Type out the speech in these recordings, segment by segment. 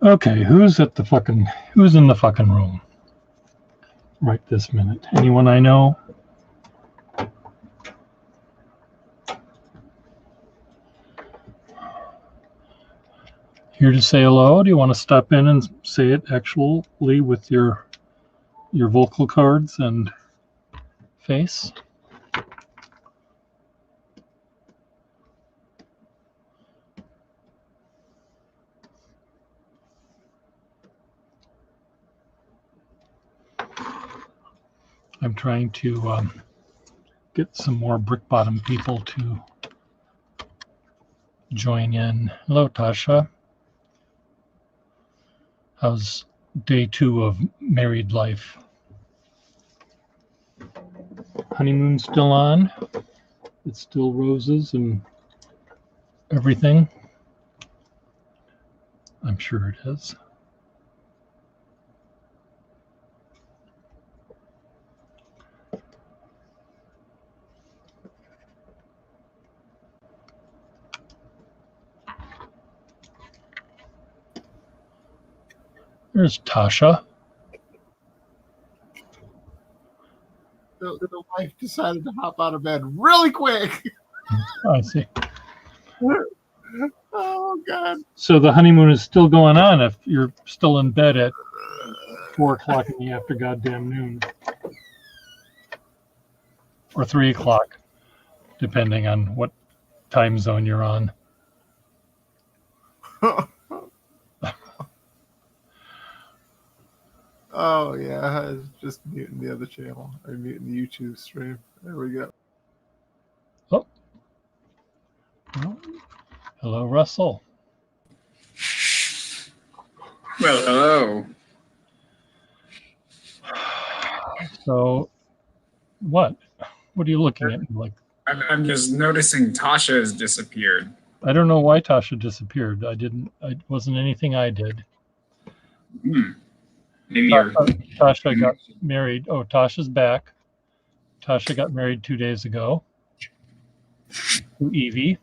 Okay, who's in the fucking room right this minute? Anyone I know? here to say hello? Do you want to stop in and say it actually with your vocal cords and face? I'm trying to get some more Brick Bottom people to join in. Hello, Tasha. How's day 2 of married life? Honeymoon still on? It's still roses and everything? I'm sure it is. There's Tasha. The wife decided to hop out of bed really quick. I see. Oh, God. So the honeymoon is still going on if you're still in bed at 4 o'clock in the after goddamn noon. Or 3 o'clock, depending on what time zone you're on. Oh, yeah. I was just muting the other channel. Or muting the YouTube stream. There we go. Oh. Oh. Hello, Russell. Well, hello. So, what? What are you looking at me like? I'm just noticing Tasha has disappeared. I don't know why Tasha disappeared. It wasn't anything I did. Maybe you're... Tasha got married. Oh, Tasha's back. Tasha got married 2 days ago to Evie.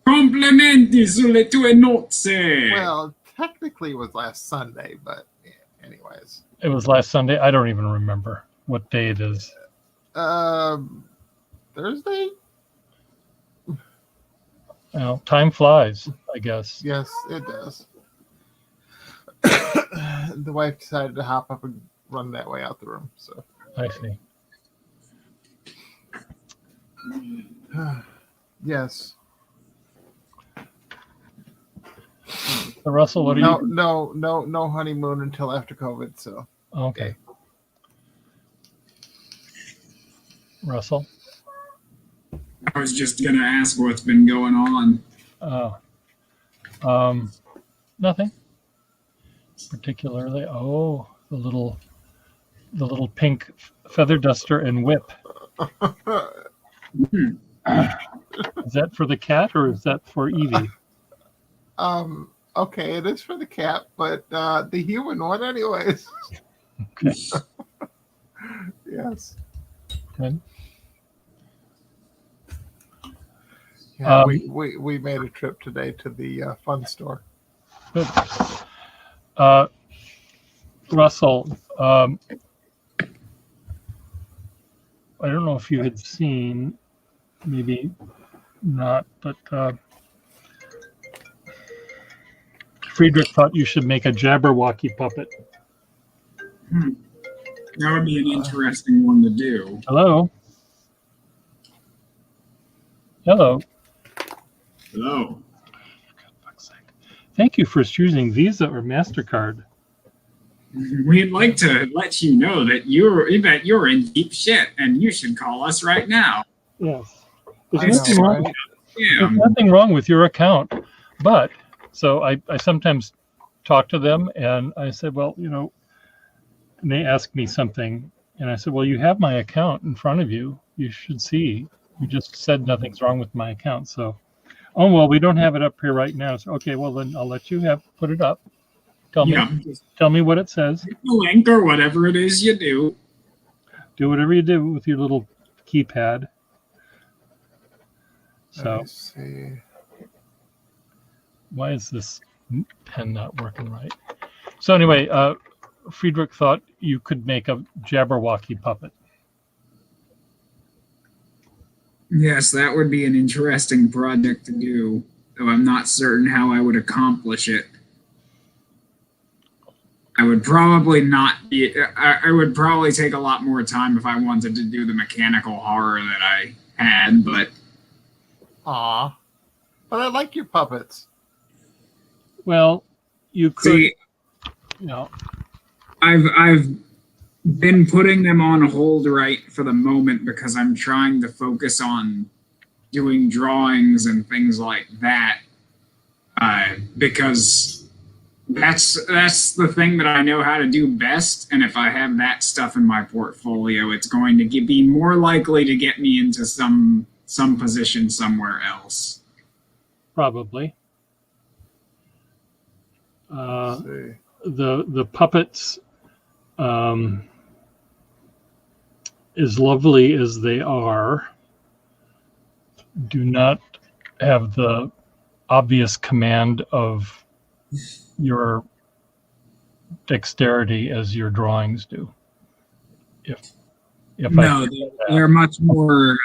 Complimenti sulle tue nozze. Well, technically it was last Sunday, but yeah, anyways. It was last Sunday. I don't even remember what day it is. Thursday? Well, time flies, I guess. Yes, it does. The wife decided to hop up and run that way out the room. So I see. Yes. So Russell, what are you? No honeymoon until after COVID. So okay. Russell. I was just gonna ask what's been going on. Nothing particularly. Oh, the little pink feather duster and whip. Is that for the cat or is that for Evie? Okay, it is for the cat, but the human one anyways. Okay. Yes. Good. Yeah, we made a trip today to the fun store. Good. Russell, I don't know if you had seen, maybe not, but Friedrich thought you should make a Jabberwocky puppet. That would be an interesting one to do. Hello? Hello? Hello. Thank you for choosing Visa or MasterCard. We'd like to let you know that you're in deep shit and you should call us right now. Yes. There's nothing wrong with your account, but so I sometimes talk to them and I said, well, and they ask me something and I said, well, you have my account in front of you. You should see. You just said nothing's wrong with my account. So, oh, well, we don't have it up here right now. So, okay, well, then I'll let you put it up. Tell me what it says. The link or whatever it is you do. Do whatever you do with your little keypad. So, why is this pen not working right? So anyway, Friedrich thought you could make a Jabberwocky puppet. Yes, that would be an interesting project to do. though I'm not certain how I would accomplish it. I would probably not be. I would probably take a lot more time if I wanted to do the mechanical horror that I had, but Aw. But I like your puppets. Well, you could, see, you know, I've been putting them on hold right for the moment because I'm trying to focus on doing drawings and things like that. Because that's the thing that I know how to do best, and if I have that stuff in my portfolio, it's going to be more likely to get me into some position somewhere else. probably. Let's see. The puppets, as lovely as they are, do not have the obvious command of your dexterity as your drawings do. If No, they're much more.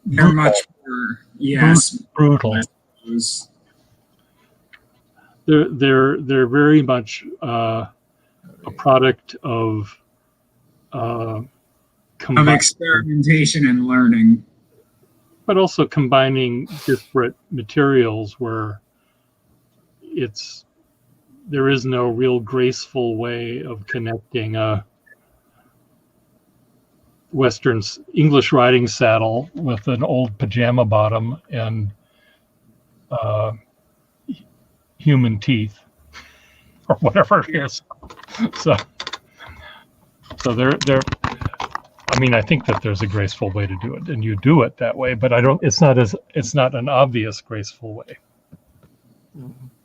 They're much more. Yes, brutal. They're very much a product of Of experimentation and learning. But also combining disparate materials where there is no real graceful way of connecting a Western English riding saddle with an old pajama bottom and human teeth or whatever it is. So they're I mean, I think that there's a graceful way to do it, and you do it that way. But it's not an obvious graceful way.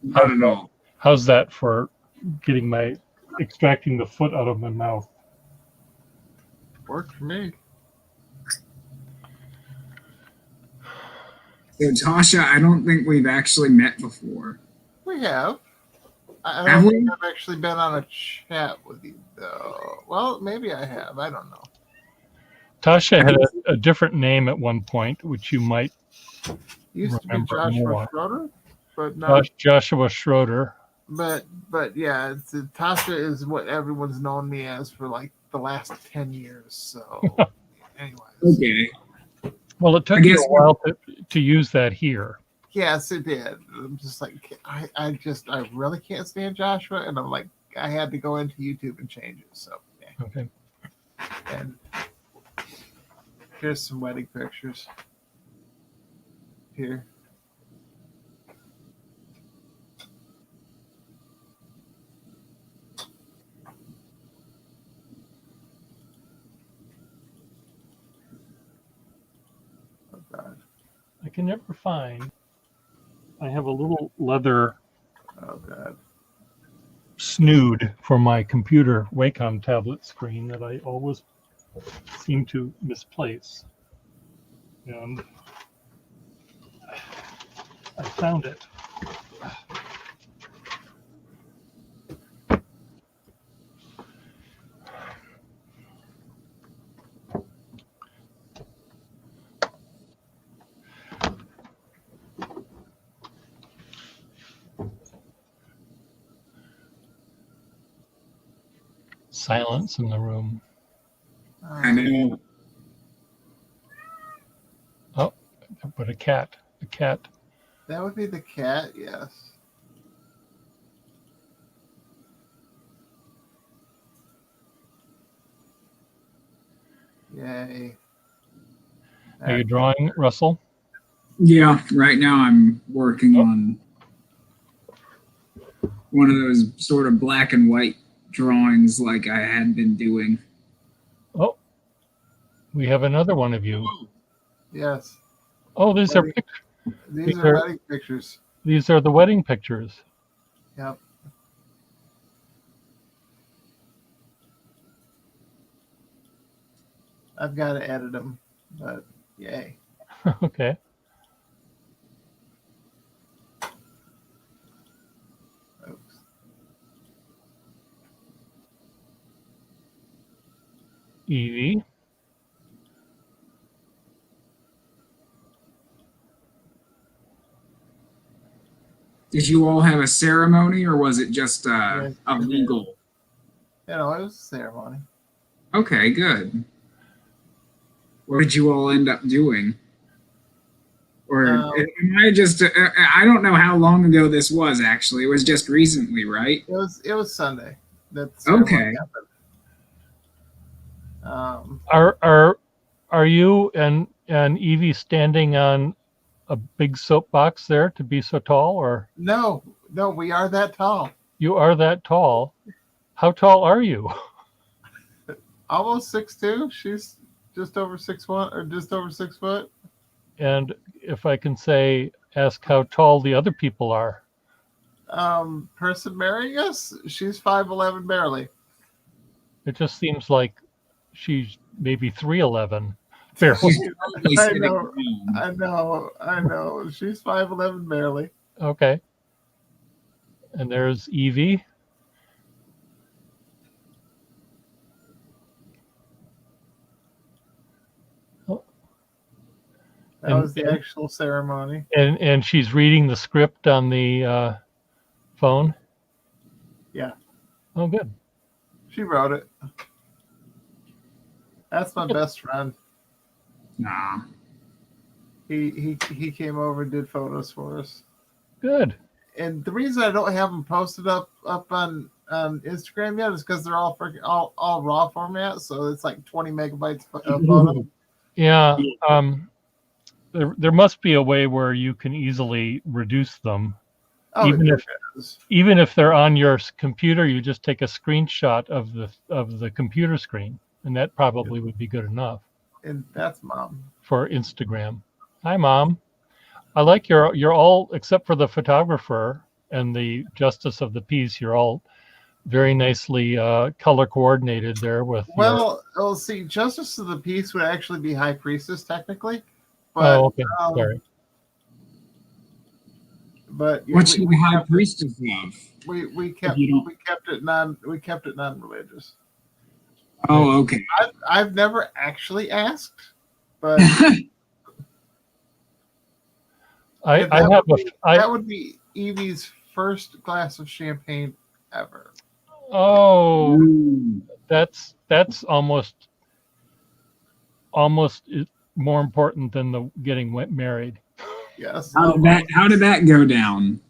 Not at all. How's that for extracting the foot out of my mouth? Worked for me. So Tasha, I don't think we've actually met before. We have. I Have don't we? think I've actually been on a chat with you, though. Well, maybe I have. I don't know. Tasha had a different name at one point, which you might Used to be remember Joshua more. Schroeder, but now, Joshua Schroeder. but yeah, Tasha is what everyone's known me as for like the last 10 years. So, anyways, Okay. Well, it took you a while to use that here. yes, it did. I'm just like, I really can't stand Joshua, and I'm like, I had to go into YouTube and change it. So, yeah. Okay. And here's some wedding pictures. Here. Oh God. I can never find. I have a little leather Oh God. snood for my computer Wacom tablet screen that I always seem to misplace. And I found it. Silence in the room. I know. Oh, but a cat. The cat. That would be the cat, yes. Yay. Are you drawing, Russell? Yeah, right now I'm working on one of those sort of black and white drawings like I had been doing. Oh, we have another one of you. Yes. Oh, these are These are wedding pictures. These are the wedding pictures. Yep. I've got to edit them, but yay. Okay. Oops. Evie. Did you all have a ceremony, or was it just Yeah, a we did. legal? You know, it was a ceremony. Okay, good. What did you all end up doing? Or Um, am I just? I don't know how long ago this was. Actually, it was just recently, right? it was Sunday that the ceremony Okay. happened. Are you and Evie standing on a big soapbox there to be so tall, or No, we are that tall. you are that tall? How tall are you? Almost 6'2". She's just over 6'1", or just over 6 foot. And if I can say, ask how tall the other people are. Person marrying us, she's 5'11" barely. It just seems like she's maybe 3'11", barely. She's probably I sitting know. around. I know. She's 5'11" barely. Okay. And there's Evie. That And- was the actual ceremony. And she's reading the script on the phone. Yeah. Oh, good. She wrote it. That's my best friend. Nah. He came over and did photos for us. Good. And the reason I don't have them posted up on Instagram yet is because they're all freaking all raw format, so it's like 20 megabytes of photo. Yeah. There must be a way where you can easily reduce them. Oh, Even there if- it is. Even if they're on your computer, you just take a screenshot of the computer screen, and that probably would be good enough And that's mom. for Instagram. Hi, Mom. I like you're all, except for the photographer and the justice of the peace, you're all very nicely color coordinated there with Well, see, Justice of the Peace would actually be High Priestess technically, but oh, okay. Sorry. What's we, your we high kept, priestess of? we kept you don't- we kept it non-religious. Oh, okay. I've never actually asked, but I that have that would be Evie's first glass of champagne ever. oh, Ooh. that's almost more important than the getting married. Yes. How did that go down?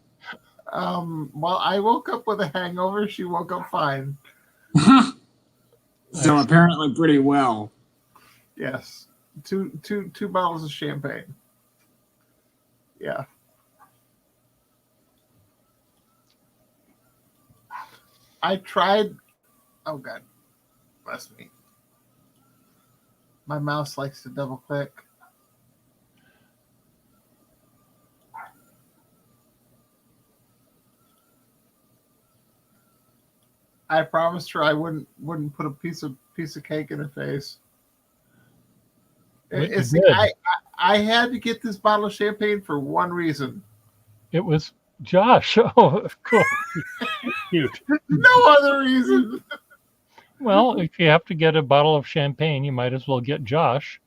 Well, I woke up with a hangover. She woke up fine. So apparently pretty well. Yes. Two bottles of champagne. Yeah. I tried. Oh God, bless me. My mouse likes to double click. I promised her I wouldn't put a piece of cake in her face. But you It's, did. I had to get this bottle of champagne for one reason. It was Josh. Oh, cool. Cute. No other reason. Well, if you have to get a bottle of champagne, you might as well get Josh.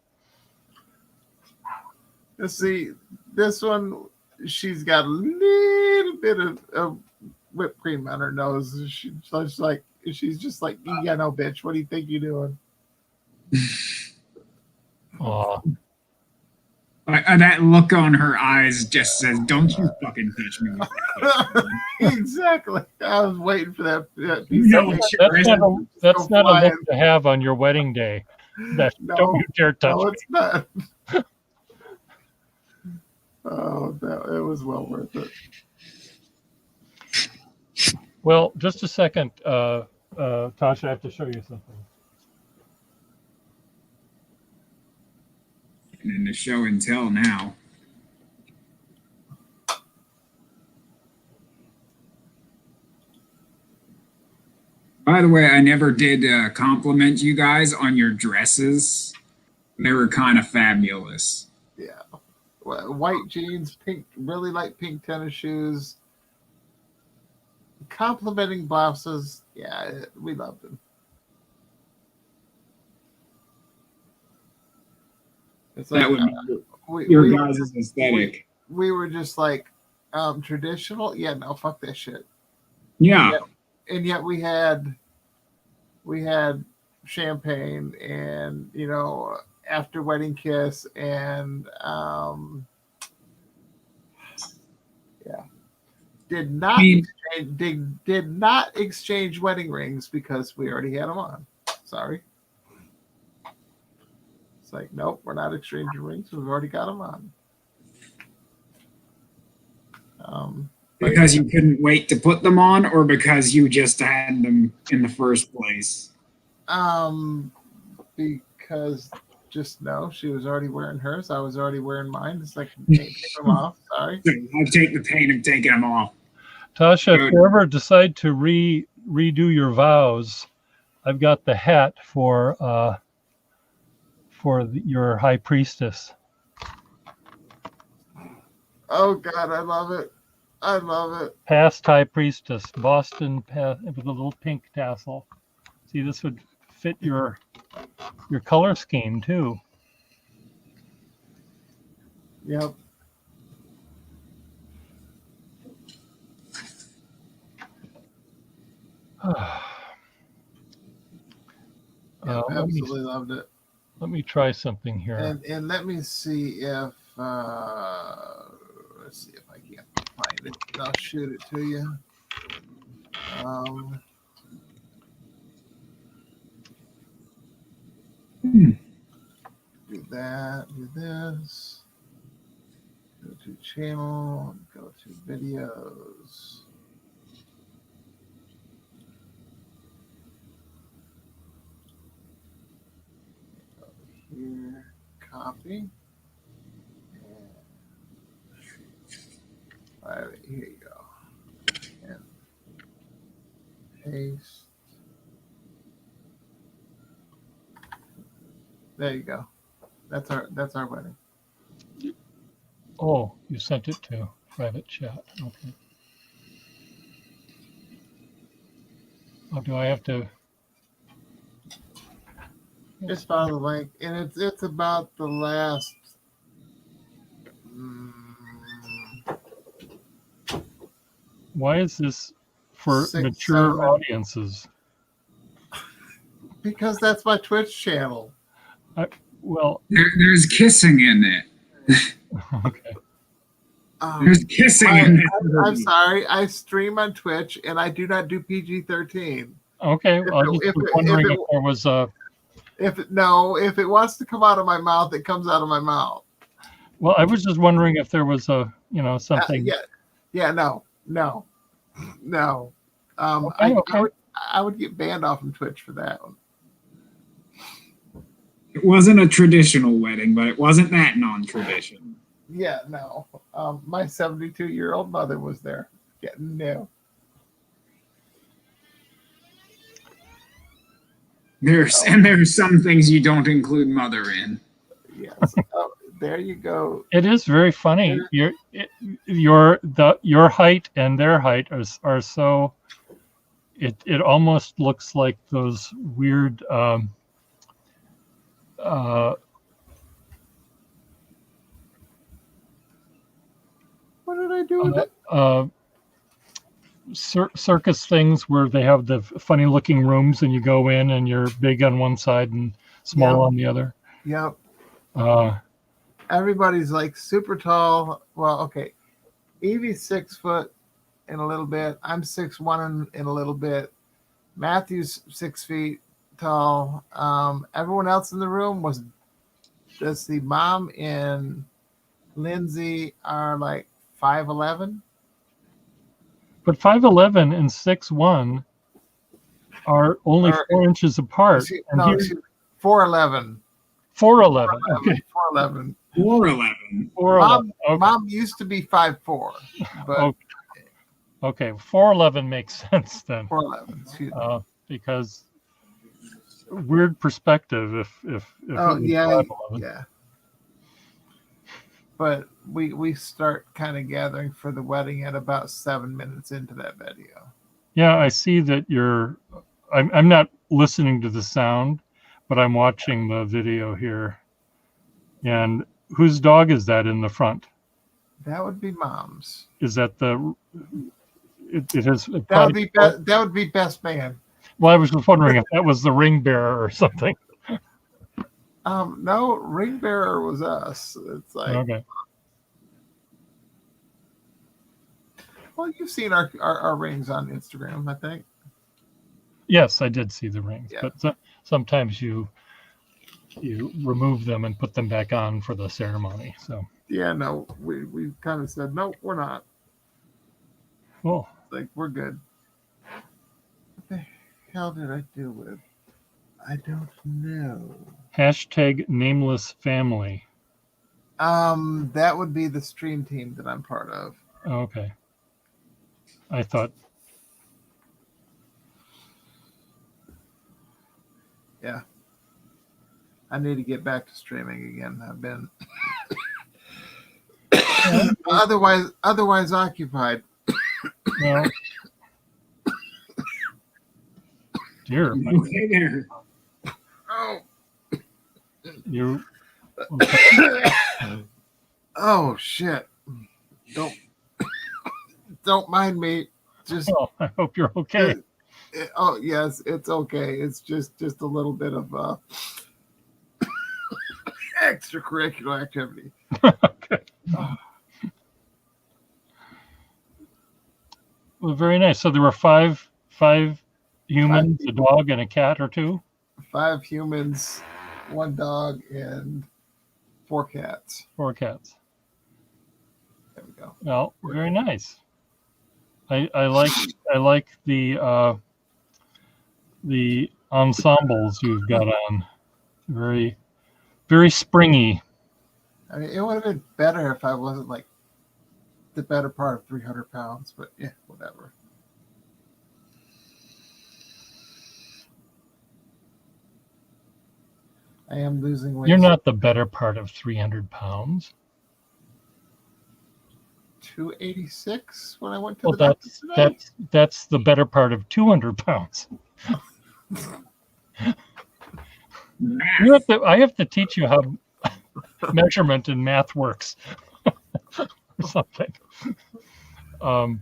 Let's see, this one, she's got a little bit of whipped cream on her nose. She's just like, yeah, no, bitch. What do you think you're doing? Aw. That look on her eyes just says, "Don't you fucking touch me." With that." Exactly. I was waiting for that piece No, of cake. That's Go not a look flying. to have on your wedding day. That No, don't you dare touch No, me. it's not. Oh, it was well worth it. Well, just a second, Tasha. I have to show you something. In the show and tell now. By the way, I never did compliment you guys on your dresses. They were kind of fabulous. Yeah. White jeans, really light pink tennis shoes, complimenting blouses. Yeah, we loved them. It's That like, would be we, your we, guys' aesthetic. we were just like, Traditional? Yeah, no, fuck that shit. Yeah. And yet we had champagne and after wedding kiss and did not I mean, did not exchange wedding rings because we already had them on. Sorry. It's like, nope, we're not exchanging rings. We've already got them on. because you couldn't wait to put them on, or because you just had them in the first place? Because just no, she was already wearing hers. I was already wearing mine. It's like, take them off. Sorry. I'll take the pain of taking them off. Tasha, if Good. you ever decide to redo your vows, I've got the hat for your high priestess. Oh God, I love it. I love it. Past high priestess, Boston, with a little pink tassel. See, this would fit your color scheme too. Yep. Yep, absolutely loved it. Let me try something here. And let me see if let's see if I can't find it. I'll shoot it to you. Do that. Do this. Go to channel. Go to videos. Go here. Copy. All right, here you go. And paste. There you go. That's our wedding. Oh, you sent it to private chat. Okay. Oh, do I have to? Just follow the link, and it's about the last. Why is this for 6, mature 7. audiences? Because that's my Twitch channel. Well, there's kissing in it. okay. There's kissing in it. I'm sorry. I stream on Twitch, and I do not do PG-13. Okay. I was just wondering if there was a. If it wants to come out of my mouth, it comes out of my mouth. Well, I was just wondering if there was a, something. No. Okay. I would get banned off from Twitch for that one. It wasn't a traditional wedding, but it wasn't that non-tradition. Yeah, no. My 72-year-old mother was there. Yeah, no. There's some things you don't include mother in. Yes. There you go. It is very funny. Your height and their height are so. It almost looks like those weird. What did I do with it? Circus things where they have the funny looking rooms and you go in and you're big on one side and small on the other. Yep. Everybody's like super tall. Well, okay. Evie's 6 foot in a little bit. I'm 6'1" in a little bit. Matthew's 6 feet tall. Everyone else in the room was just the mom and Lindsay are like 5'11". But 5'11" and 6'1" are only 4 inches apart. No, 4'11". 4'11". Okay. 4'11". 4'11". 4'11". Okay. Mom used to be 5'4", but okay. 4'11" makes sense then. 4'11". Because weird perspective if oh it was yeah 5'11". yeah. But we start kind of gathering for the wedding at about 7 minutes into that video. Yeah, I see that I'm not listening to the sound, but I'm watching the video here. And whose dog is that in the front? That would be Mom's. Is that the? It has. It That would probably, be that would be best man. well, I was just wondering if that was the ring bearer or something. No, ring bearer was us. It's like, Okay. well, you've seen our rings on Instagram, I think. Yes, I did see the rings, Yeah. but sometimes you remove them and put them back on for the ceremony. So Yeah, no, we kind of said no, we're not. cool. Like we're good. What the hell did I do with? I don't know. Hashtag nameless family. That would be the stream team that I'm part of. Okay. I thought, Yeah. I need to get back to streaming again. I've been otherwise occupied. well, dear, Okay there. Oh, you. oh shit. Don't mind me. Just Oh, I hope you're okay. oh yes, it's okay. It's just a little bit of extracurricular activity. Okay. Well, very nice. So there were five humans, a dog, and a cat or two. 5 humans, 1 dog, and 4 cats. 4 cats. There we go. Well, very nice. I like the ensembles you've got on. Very springy. I mean, it would have been better if I wasn't like the better part of 300 pounds, but yeah, whatever. I am losing weight. You're not the better part of 300 pounds. 286 when I went to Well, the doctor today. that's the better part of 200 pounds. Math. I have to teach you how measurement and math works or something. No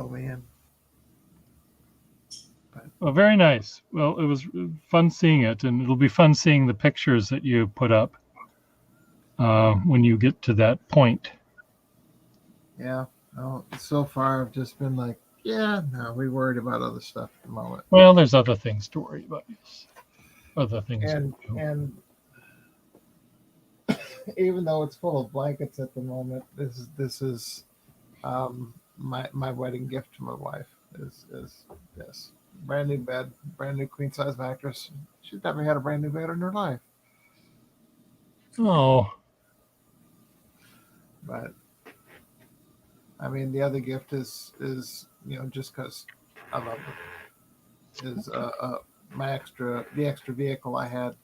man. Well, very nice. Well, it was fun seeing it, and it'll be fun seeing the pictures that you put up when you get to that point. Yeah. No, so far I've just been like, yeah, no, we worried about other stuff at the moment. Well, there's other things to worry about. Yes. Other things. And to do. and even though it's full of blankets at the moment, this is my wedding gift to my wife is this brand new bed, brand new queen size mattress. She's never had a brand new bed in her life. Oh, But I mean, the other gift is just because I love it, is the extra vehicle I had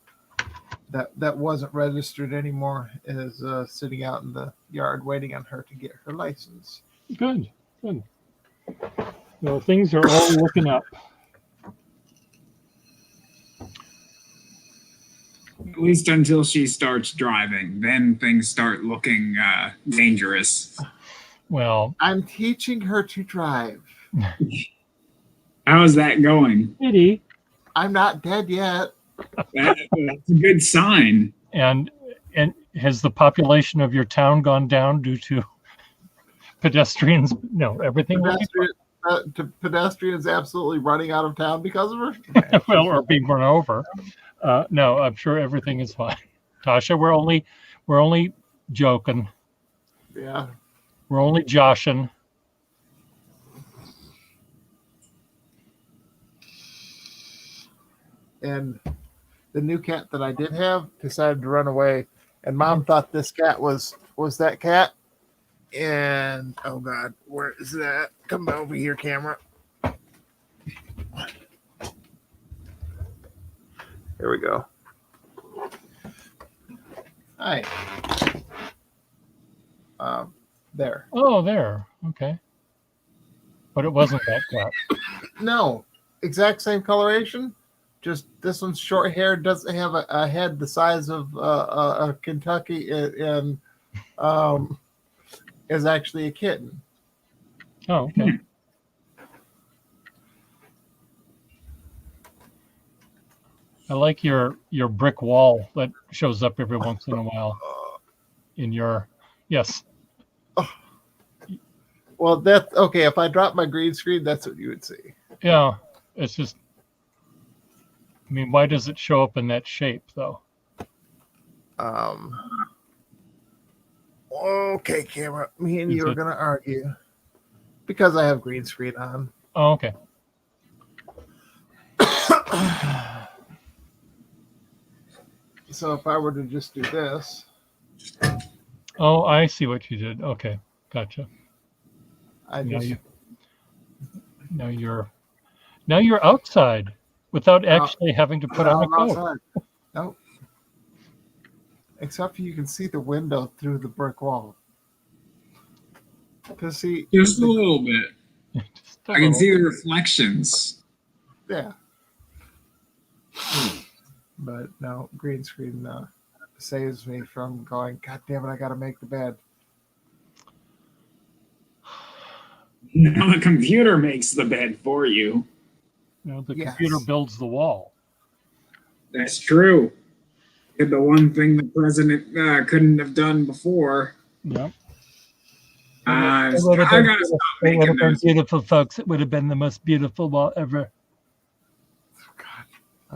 that wasn't registered anymore is sitting out in the yard waiting on her to get her license. good. Well, things are all looking up. At least until she starts driving, then things start looking dangerous. Well, I'm teaching her to drive. How is that going? pity. I'm not dead yet. That's a good sign. And has the population of your town gone down due to pedestrians? No, everything will be Pedestrians absolutely running out of town because of her. well, or being run over. No, I'm sure everything is fine. Tasha, we're only joking. Yeah. We're only joshing. And the new cat that I did have decided to run away, and Mom thought this cat was that cat. And oh God, where is that? Come over here, camera. Here we go. Hi. There. Oh, there. Okay. But it wasn't that cat. No, exact same coloration, Just this one's short hair, doesn't have a head the size of Kentucky, and is actually a kitten. Oh, okay. I like your brick wall that shows up every once in a while in your yes. Well, that's okay. If I drop my green screen, that's what you would see. Yeah. It's just I mean, why does it show up in that shape though? Okay, camera. Me and Is you are it- gonna argue because I have green screen on. Oh, okay. So if I were to just do this, Oh, I see what you did. Okay. Gotcha. I Now just you now you're outside without actually having to put on a I'm coat. outside. Nope. Except you can see the window through the brick wall. To see, Just a little bit. Just a I can little. see the reflections. yeah. But no, green screen saves me from going, God damn it, I gotta make the bed. Now the computer makes the bed for you. You know, the Yes. computer builds the wall. That's true. Did the one thing the president couldn't have done before. Yep. I It would have gotta been, stop it would making have been those. beautiful, folks. It would have been the most beautiful wall ever. God.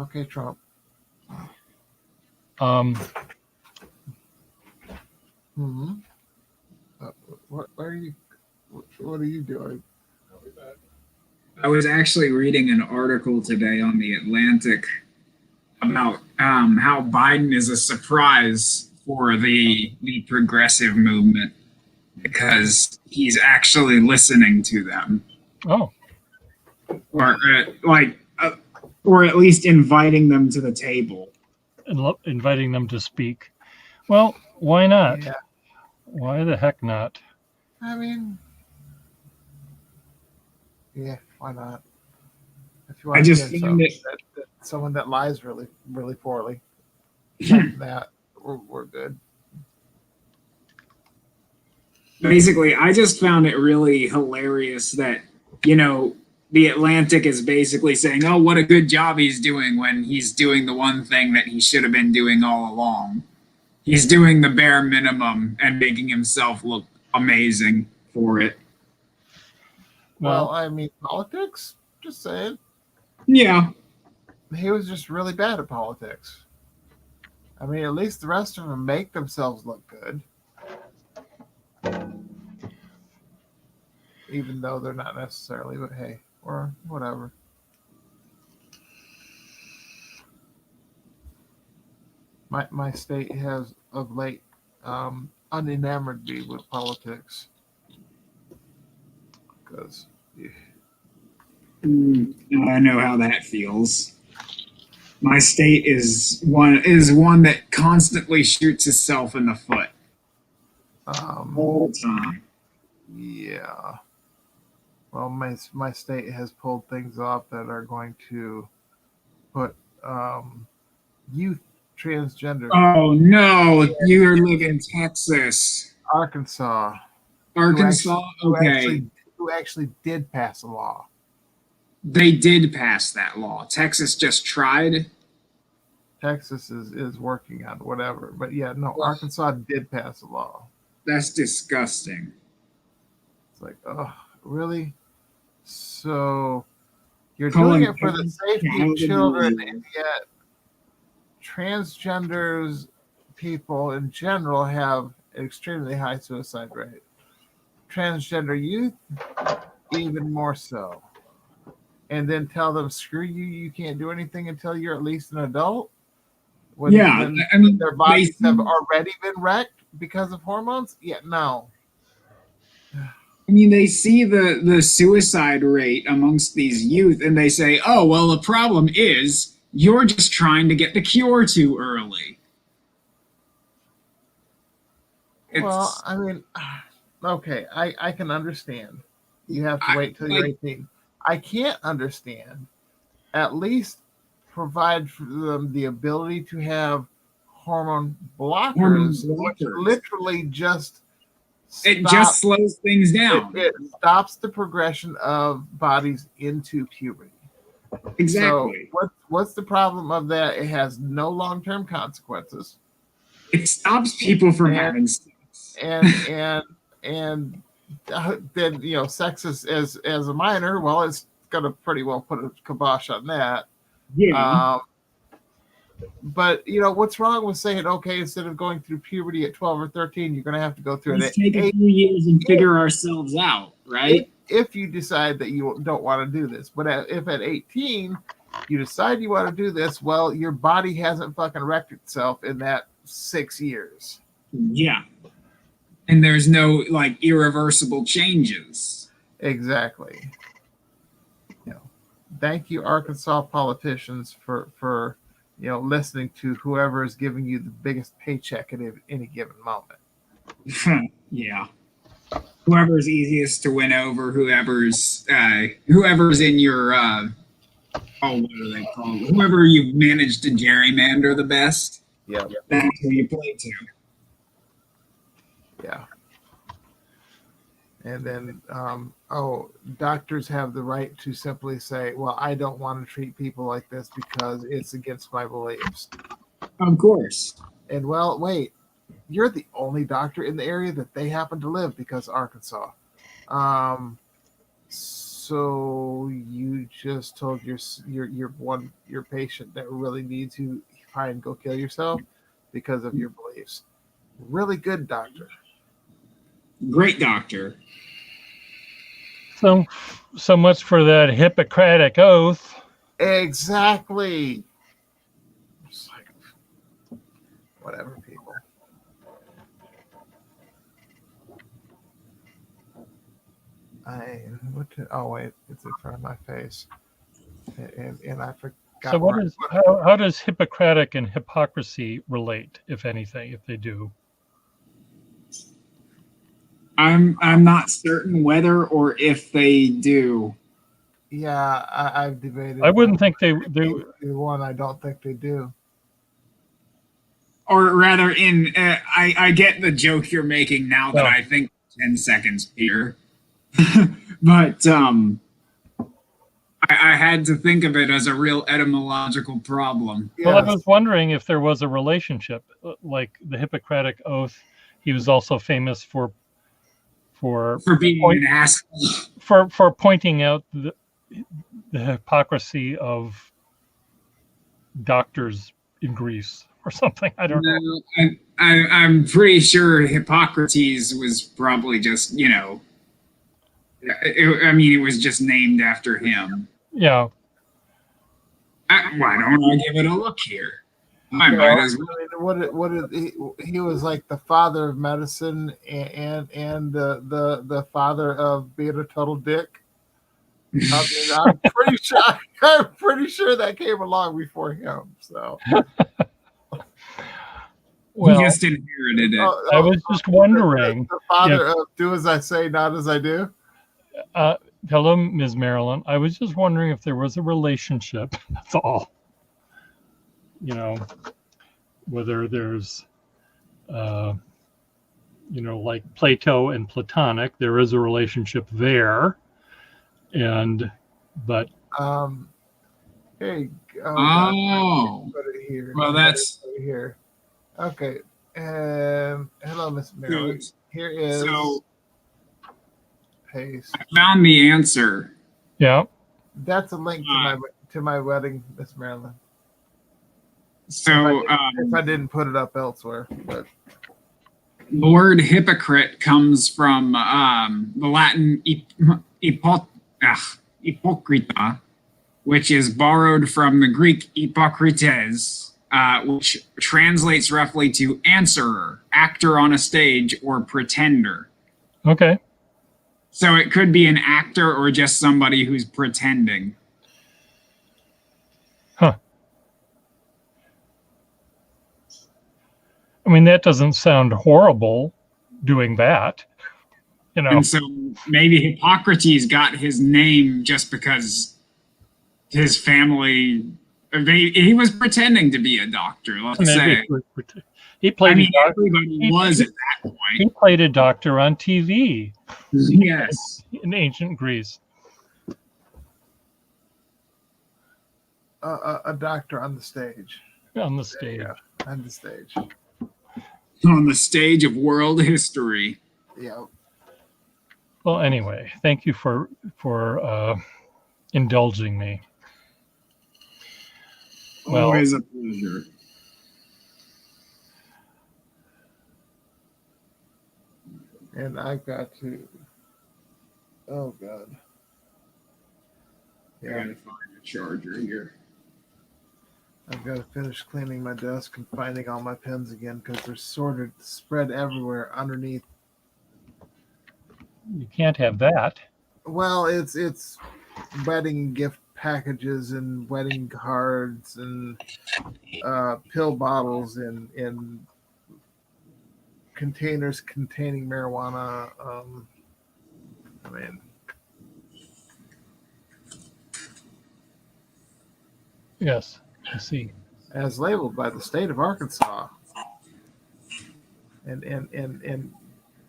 Okay, Trump. Hmm. What are you? What are you doing? I was actually reading an article today on the Atlantic about how Biden is a surprise for the progressive movement because he's actually listening to them, Oh, or or at least inviting them to the table. and inviting them to speak. Well, why not? Yeah. Why the heck not? I mean, yeah, why not? If you I want just to find it. that someone that lies really, really poorly, that we're good. Basically, I just found it really hilarious that, you know, the Atlantic is basically saying, oh, what a good job he's doing when he's doing the one thing that he should have been doing all along. He's doing the bare minimum and making himself look amazing for it. Well, Well, I mean, politics. Just saying, Yeah. he was just really bad at politics. I mean, at least the rest of them make themselves look good, even though they're not necessarily. But hey, or whatever. My state has of late unenamored me with politics because I know how that feels. My state is one that constantly shoots itself in the foot all the time. yeah. Well, my state has pulled things off that are going to put youth transgender Oh no, you live in Texas. Arkansas Arkansas? Okay. who actually did pass a law. They did pass that law. Texas just tried. Texas is working on whatever, but yeah, no, Arkansas did pass a law. That's disgusting. It's like, oh, really? So you're Calling doing it for the safety of child children, abuse. and yet transgenders people in general have an extremely high suicide rate. Transgender youth, even more so. And then tell them, screw you, you can't do anything until you're at least an adult. When, Yeah, when I mean, their bodies they- have already been wrecked because of hormones? Yeah, no. I mean, they see the suicide rate amongst these youth, and they say, "Oh, well, the problem is you're just trying to get the cure too early." It's, Well, I mean, okay, I can understand. You have to wait till you're 18. I can't understand, at least provide for them the ability to have hormone blockers, Hormone which blockers. literally just It just slows things down. it stops the progression of bodies into puberty. Exactly. So what's the problem of that? It has no long-term consequences. It stops people from And- having sex. and then sex as a minor, well, it's gonna pretty well put a kibosh on that. Yeah. But what's wrong with saying, okay, instead of going through puberty at 12 or 13, you're gonna have to go through Let's it take a at few years and figure ourselves out, right? if you decide that you don't want to do this. But if at 18 you decide you want to do this, well, your body hasn't fucking wrecked itself in that 6 years. Yeah. And there's no like irreversible changes. Exactly. Thank you, Arkansas politicians, for listening to whoever is giving you the biggest paycheck at any given moment. Yeah. Whoever's easiest to win over, whoever's in your what do they call it? Whoever you've managed to gerrymander the best. Yeah. That's who you play to. Yeah. And then, doctors have the right to simply say, well, I don't want to treat people like this because it's against my beliefs. Of course. And well, wait, you're the only doctor in the area that they happen to live because Arkansas. So you just told your patient that really needs you try and go kill yourself because of your beliefs. Really good doctor. Great doctor. So much for that Hippocratic oath. Exactly. Just like, whatever, people. Oh wait, it's in front of my face, and I forgot. So how does Hippocratic and hypocrisy relate, if anything, if they do? I'm not certain whether or if they do. Yeah, I've debated. I wouldn't think they. One, I don't think they do. Or rather, I get the joke you're making now that I think 10 seconds, Peter. But I had to think of it as a real etymological problem. Well, I was wondering if there was a relationship, like the Hippocratic oath. He was also famous for being an asshole. For pointing out the hypocrisy of doctors in Greece or something. I don't know. I'm pretty sure Hippocrates was probably just, it was just named after him. Yeah. Why don't I give it a look here? I might as well. He was like the father of medicine and the father of being a total dick. I'm pretty sure that came along before him. So well, he just inherited it. I was just wondering. The father of do as I say, not as I do. Hello, Ms. Marilyn. I was just wondering if there was a relationship. That's all. Whether there's, like Plato and Platonic, there is a relationship there. But hey, put it here. Well, that's here. Okay. Hello, Miss Marilyn. Here is. So, paste. I found the answer. Yeah. That's a link to my wedding, Miss Marilyn. So if I didn't put it up elsewhere, but the word hypocrite comes from the Latin hypocrita, which is borrowed from the Greek hypokrites, which translates roughly to answerer, actor on a stage, or pretender. Okay. So it could be an actor or just somebody who's pretending. Huh. I mean, that doesn't sound horrible doing that, And so maybe Hippocrates got his name just because his family He was pretending to be a doctor, let's say. He played I mean, a doctor. everybody was at that He point. played a doctor on TV Yes. in ancient Greece. A doctor on the stage. On the stage. Yeah, on the stage. On the stage of world history. Yeah. Well, anyway, thank you for indulging me. Well, Always a pleasure. And I've got to. Oh God. I gotta find a charger here. I've got to finish cleaning my desk and finding all my pens again because they're sorted, spread everywhere underneath. you can't have that. Well, it's wedding gift packages and wedding cards and pill bottles in containers containing marijuana. I mean, Yes, I see. as labeled by the state of Arkansas, and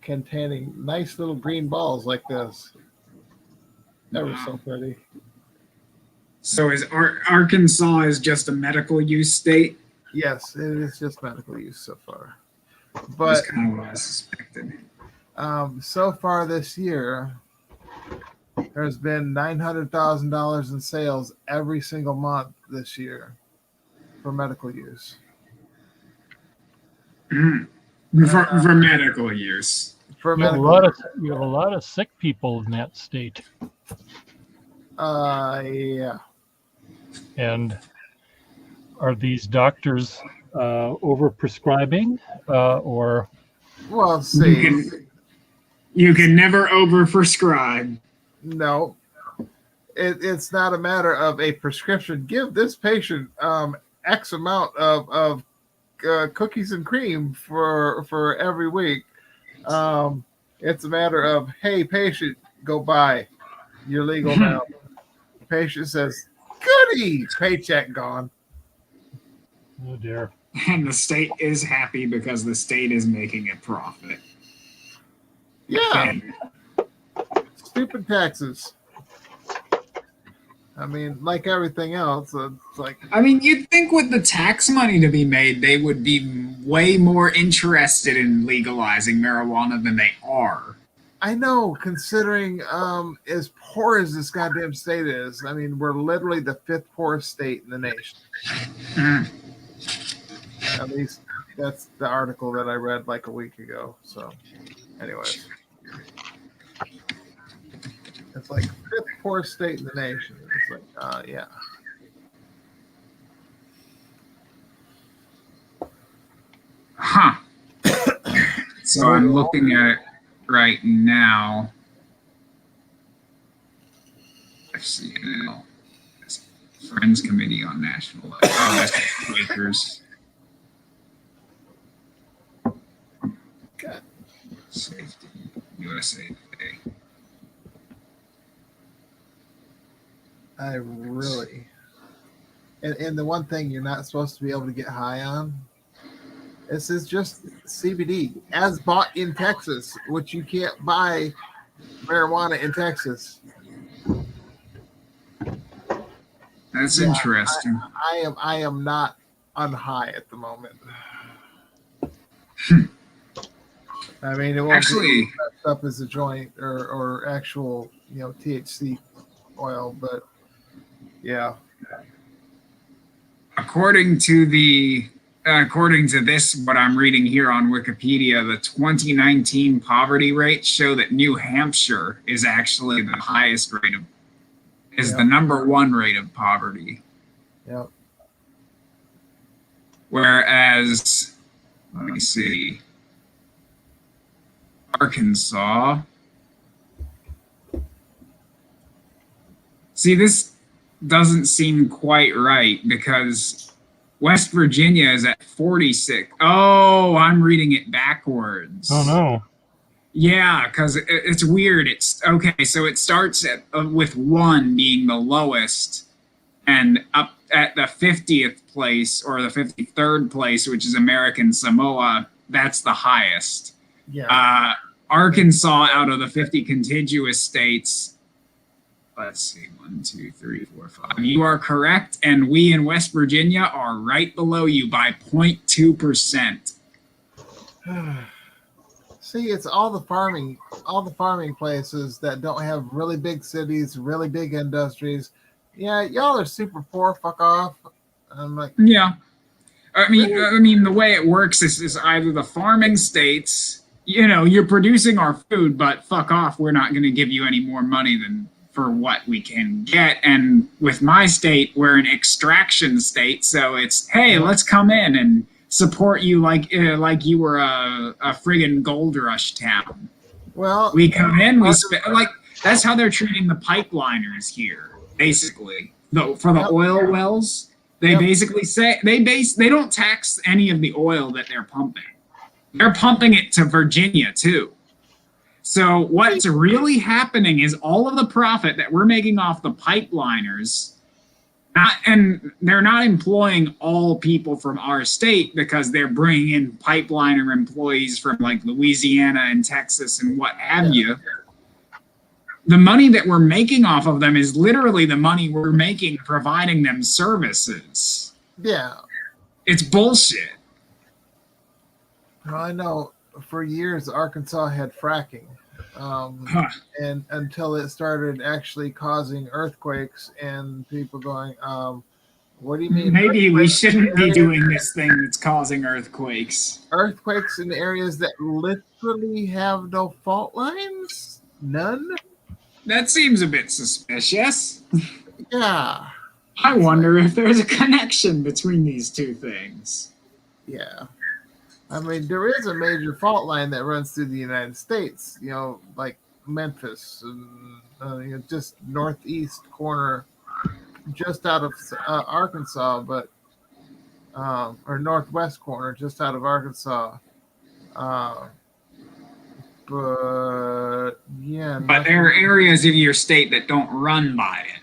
containing nice little green balls like this. Never so pretty. So is Arkansas is just a medical use state? Yes, it is just medical use so far. That's But kind of what I suspected. so far this year, there's been $900,000 in sales every single month this year for medical use. For medical use. For You have medical, you have a lot of sick people in that state, yeah. and are these doctors overprescribing or? Well, see, You can never overprescribe. no, it's not a matter of a prescription. Give this patient X amount of cookies and cream for every week. It's a matter of, hey, patient, go buy. You're legal now. The patient says, goody, paycheck gone. Oh dear. And the state is happy because the state is making a profit. Yeah, stupid taxes. I mean, like everything else, it's like, I mean, you'd think with the tax money to be made, they would be way more interested in legalizing marijuana than they are. I know, considering as poor as this goddamn state is. I mean, we're literally the 5th poorest state in the nation. At least that's the article that I read like a week ago. So, anyways, it's like 5th poorest state in the nation. It's like, yeah. Huh. So I'm looking at it right now. FCNL. Friends Committee on National Life. Oh, that's Quakers. God. Safety. USA Today. I really, and the one thing you're not supposed to be able to get high on, this is just CBD as bought in Texas, which you can't buy marijuana in Texas. That's Yeah, interesting. I am not on high at the moment. I mean, it won't Actually, be messed up as a joint or actual, THC oil, but yeah. according to this, what I'm reading here on Wikipedia, the 2019 poverty rates show that New Hampshire is actually the highest rate of, the number one rate of poverty. Yep. Whereas, let me see, Arkansas. See, this doesn't seem quite right because West Virginia is at 46. Oh, I'm reading it backwards. Oh no. Yeah, because it's weird. It's okay. So it starts with 1 being the lowest, and up at the 50th place or the 53rd place, which is American Samoa, that's the highest. Yeah. Arkansas, out of the 50 contiguous states, let's see, 1, 2, 3, 4, 5. You are correct, and we in West Virginia are right below you by 0.2%. See, it's all the farming places that don't have really big cities, really big industries. Yeah, y'all are super poor. Fuck off. I'm like, Yeah. I mean, the way it works is either the farming states, you're producing our food, but fuck off, we're not going to give you any more money than for what we can get. And with my state, we're an extraction state, so it's, hey, let's come in and support you like you were a friggin' gold rush town. well, We come in, we spend, like, that's how they're treating the pipeliners here, basically. For the oil wells, they basically say they don't tax any of the oil that they're pumping. They're pumping it to Virginia too. So what's really happening is all of the profit that we're making off the pipeliners, and they're not employing all people from our state because they're bringing in pipeliner employees from like Louisiana and Texas and what have you. The money that we're making off of them is literally the money we're making providing them services. Yeah. It's bullshit. Well, I know for years Arkansas had fracking, and until it started actually causing earthquakes and people going, what do you mean? Maybe we shouldn't be doing this thing that's causing earthquakes. Earthquakes in areas that literally have no fault lines? None? That seems a bit suspicious. Yeah. I wonder if there's a connection between these two things. Yeah. I mean, there is a major fault line that runs through the United States, like Memphis, and just northeast corner, just out of Arkansas, but or northwest corner, just out of Arkansas. But yeah. But there are areas of your state that don't run by it.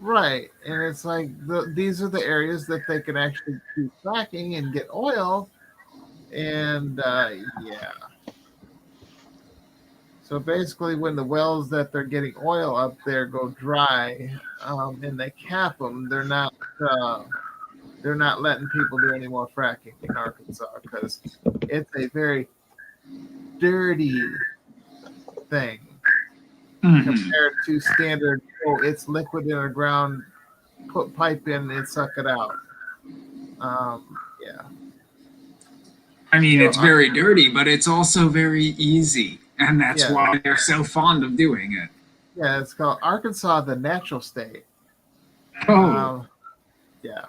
Right, and it's like these are the areas that they can actually do fracking and get oil. And yeah. So basically, when the wells that they're getting oil up there go dry, and they cap them, they're not letting people do any more fracking in Arkansas because it's a very dirty thing compared to standard. Oh, it's liquid in the ground. Put pipe in and suck it out. Yeah. I mean, it's very dirty, but it's also very easy. And that's why they're so fond of doing it. Yeah, it's called Arkansas, the natural state. Oh. Yeah.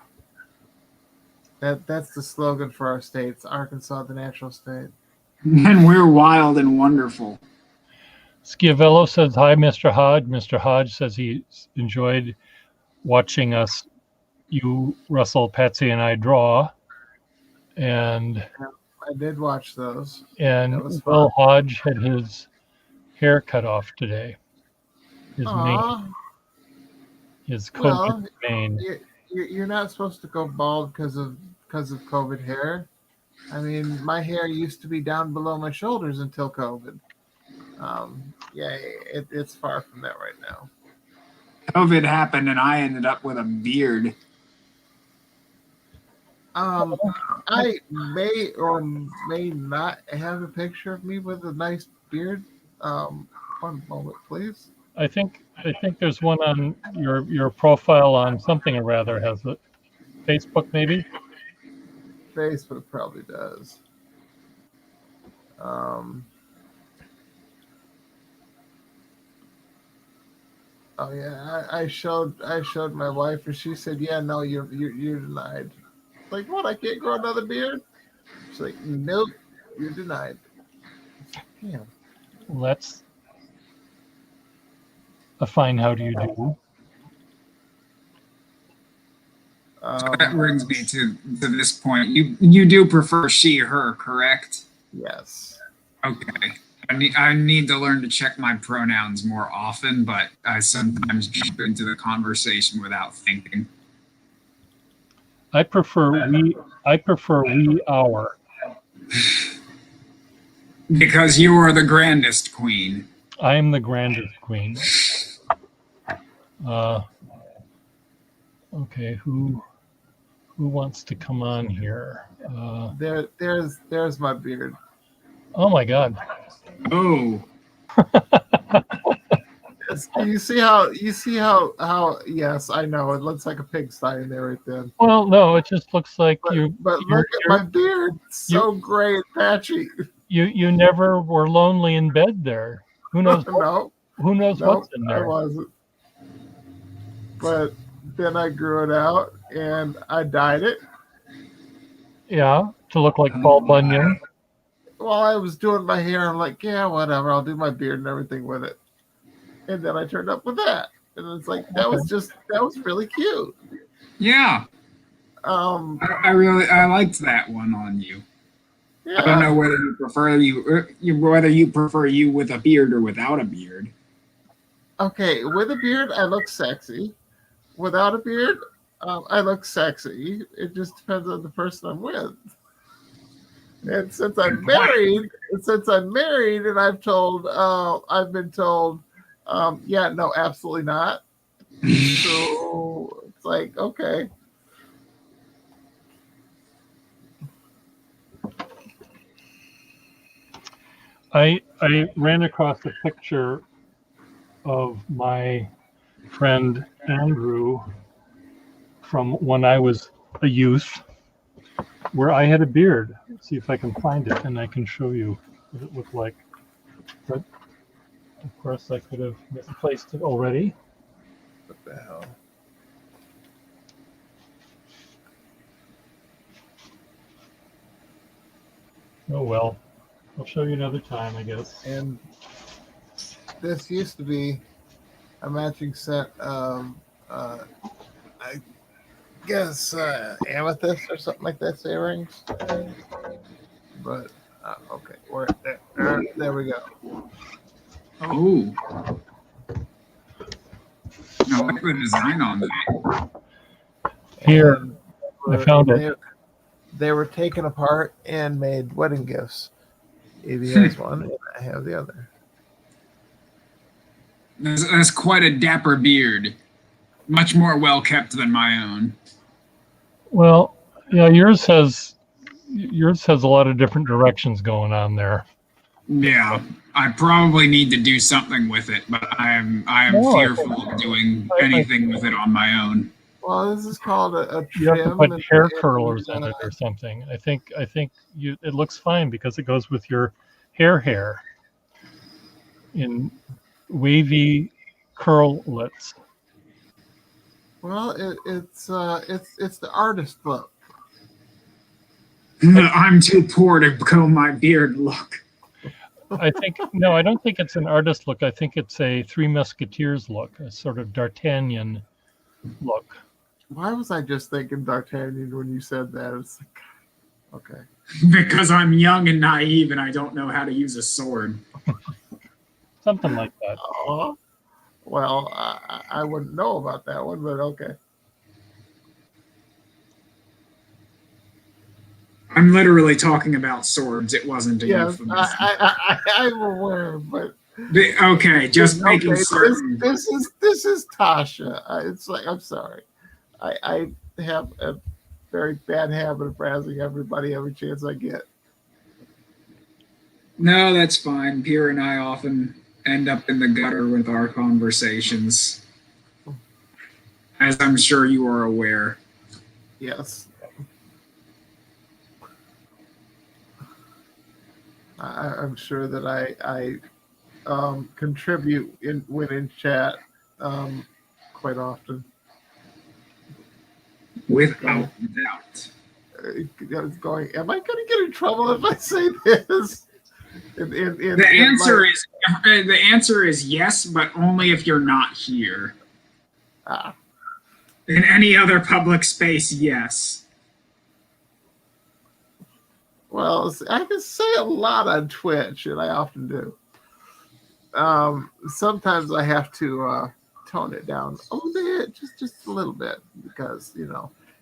That's the slogan for our states, Arkansas, the natural state. And we're wild and wonderful. Schiavello says, hi, Mr. Hodge. Mr. Hodge says he enjoyed watching us, you, Russell, Patsy, and I draw. And I did watch those. And Will Hodge had his hair cut off today. His mane. His COVID mane. You're not supposed to go bald because of COVID hair. I mean, my hair used to be down below my shoulders until COVID. Yeah, it's far from that right now. COVID happened and I ended up with a beard. I may or may not have a picture of me with a nice beard. One moment, please. I think there's one on your profile on something or rather, has it? Facebook maybe? Facebook probably does. Oh yeah, I showed my wife and she said, yeah, no, you're denied. Like, what? I can't grow another beard? She's like, nope, you're denied. Damn. Well, that's a fine how do you do. So that brings me to this point. You do prefer she, her, correct? Yes. Okay. I need to learn to check my pronouns more often, but I sometimes jump into the conversation without thinking. I prefer we hour. Because you are the grandest queen. I am the grandest queen. Okay, who wants to come on here? There's my beard. Oh my God! Oh, You see how yes, I know it looks like a pigsty in there right then. Well, no, it just looks like But, you. but look at my beard, so gray and patchy. You never were lonely in bed there. Who knows? No, Who knows what's in I there? wasn't. But then I grew it out and I dyed it. Yeah, to look like Paul Bunyan. While I was doing my hair, I'm like, yeah, whatever, I'll do my beard and everything with it. And then I turned up with that. And it's like that was really cute. yeah. I liked that one on you. Yeah. I don't know whether you prefer you with a beard or without a beard. Okay, with a beard, I look sexy. Without a beard, I look sexy. It just depends on the person I'm with. And since I'm married, and I've been told, yeah, no, absolutely not. So it's like, okay. I ran across a picture of my friend Andrew from when I was a youth, where I had a beard. Let's see if I can find it and I can show you what it looked like. But of course, I could have misplaced it already. What the hell? Oh well, I'll show you another time, I guess. And this used to be a matching set of, I guess, amethyst or something like that, earrings. But okay, we're there we go. Oh, I like the design on that. Here, And I found it. They were taken apart and made wedding gifts. Evie has one, and I have the other. That's quite a dapper beard. Much more well kept than my own. Well, yeah, yours has a lot of different directions going on there. Yeah, I probably need to do something with it, but I am fearful of doing anything with it on my own. Well, this is called a trim. You have to put hair and, curlers in it or something. I think it looks fine because it goes with your hair in wavy curlets. Well, it's the artist look. I'm too poor to comb my beard look. I don't think it's an artist look. I think it's a Three Musketeers look, a sort of D'Artagnan look. Why was I just thinking D'Artagnan when you said that? It's like, okay. Because I'm young and naive and I don't know how to use a sword. Something like that. Oh, well, I wouldn't know about that one, but okay. I'm literally talking about swords. It wasn't a Yes, euphemism. I'm aware, but Okay, just making certain. This is Tasha. It's like, I'm sorry. I have a very bad habit of browsing everybody every chance I get. No, that's fine. Pierre and I often end up in the gutter with our conversations, as I'm sure you are aware. Yes. I'm sure that I contribute when in chat quite often. Without doubt. I was going, am I going to get in trouble if I say this? The answer is yes, but only if you're not here. In any other public space, yes. Well, I can say a lot on Twitch, and I often do. Sometimes I have to tone it down a little bit, just a little bit, because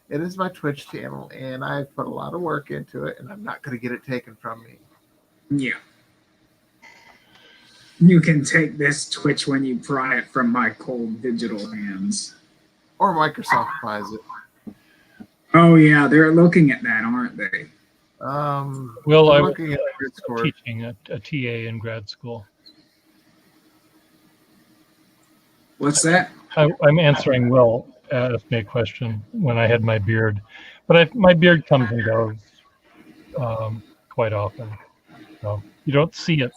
It is my Twitch channel, and I put a lot of work into it, and I'm not going to get it taken from me. Yeah. You can take this Twitch when you pry it from my cold digital hands. Or Microsoft buys it. Oh yeah, they're looking at that, aren't they? Well, I'm I was looking at Discord. teaching a TA in grad school. What's that? I'm answering Will asked me a question when I had my beard, but my beard comes and goes quite often. So you don't see it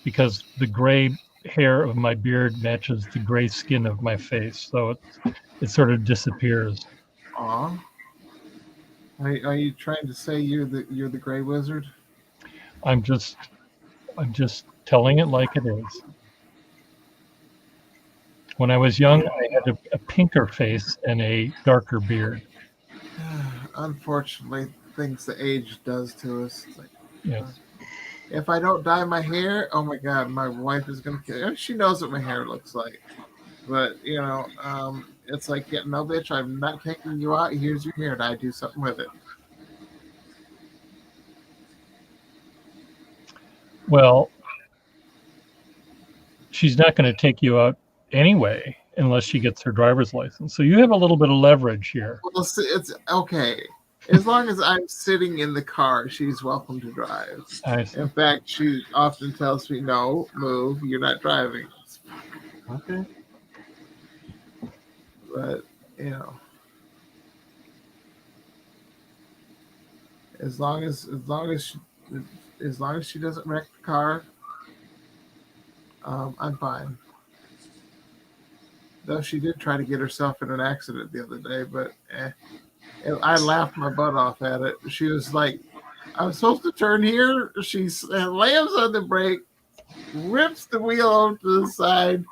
because the gray hair of my beard matches the gray skin of my face, so it sort of disappears. Aw. Are you trying to say you're the Gray Wizard? I'm just telling it like it is. When I was young, I had a pinker face and a darker beard. Unfortunately, things the age does to us. It's like, Yes. if I don't dye my hair, oh my God, my wife is gonna kill me. She knows what my hair looks like, but it's like, yeah, no, bitch, I'm not taking you out. Here's your hair dye. Do something with it. Well, she's not going to take you out anyway unless she gets her driver's license. So you have a little bit of leverage here. Well, it's okay. As long as I'm sitting in the car, she's welcome to drive. In fact, she often tells me, no, move, you're not driving. Okay. But, as long as she doesn't wreck the car, I'm fine. Though she did try to get herself in an accident the other day, but I laughed my butt off at it. She was like, I'm supposed to turn here. She slams on the brake, rips the wheel over to the side,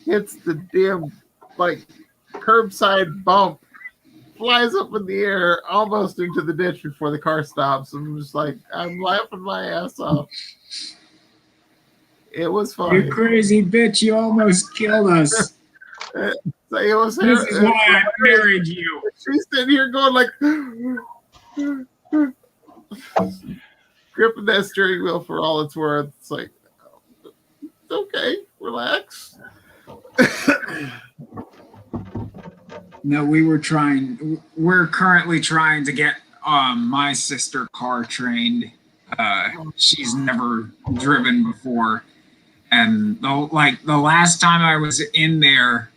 hits the damn curbside bump, flies up in the air, almost into the ditch before the car stops. I'm just like, I'm laughing my ass off. It was fun. You crazy bitch! You almost killed us. It was This is why I married you. She's sitting here going like, gripping that steering wheel for all it's worth. It's like, it's okay, relax. No, we're currently trying to get my sister car trained. She's never driven before. And the last time I was in there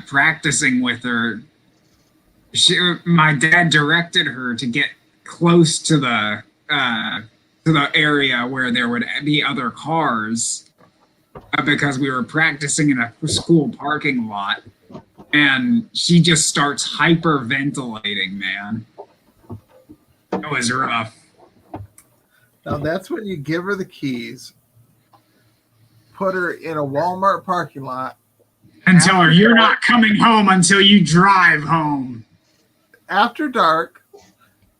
practicing with her, my dad directed her to get close to the area where there would be other cars because we were practicing in a school parking lot, and she just starts hyperventilating, man. It was rough. Now that's when you give her the keys, put her in a Walmart parking lot, and tell her you're not coming home until you drive home. After dark,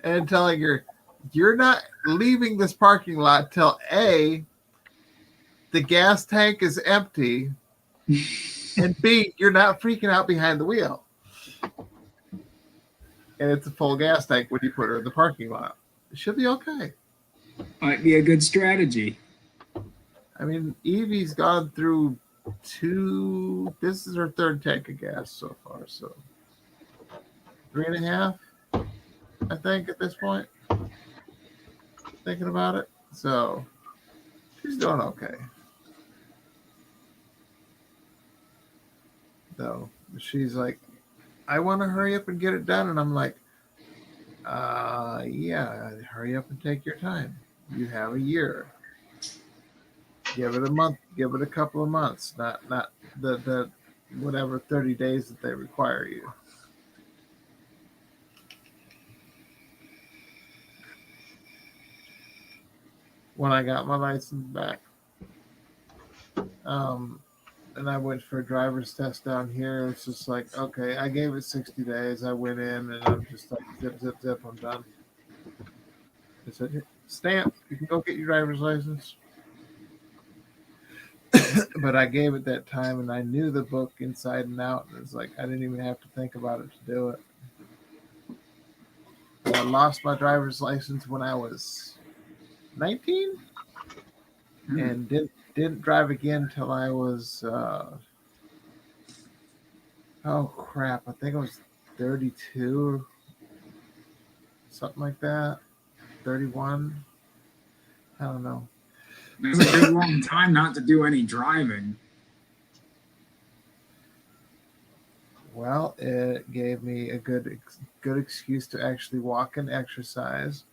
and telling her you're not leaving this parking lot till A, the gas tank is empty, and B, you're not freaking out behind the wheel. And it's a full gas tank when you put her in the parking lot. It should be okay. Might be a good strategy. I mean, Evie's gone through this is her third tank of gas so far, so 3.5, I think, at this point. Thinking about it. So she's doing okay. Though she's like, I want to hurry up and get it done. And I'm like, yeah, hurry up and take your time. You have a year. Give it a month. Give it a couple of months. Not the whatever 30 days that they require you. When I got my license back, and I went for a driver's test down here, it's just like, okay, I gave it 60 days. I went in and I'm just like, zip, zip, zip, I'm done. I said, stamp, you can go get your driver's license. but I gave it that time, and I knew the book inside and out. And it's like I didn't even have to think about it to do it. I lost my driver's license when I was 19, and didn't drive again till I was oh crap, I think I was 32, something like that, 31. I don't know. It's a good long time not to do any driving. Well, it gave me a good excuse to actually walk and exercise,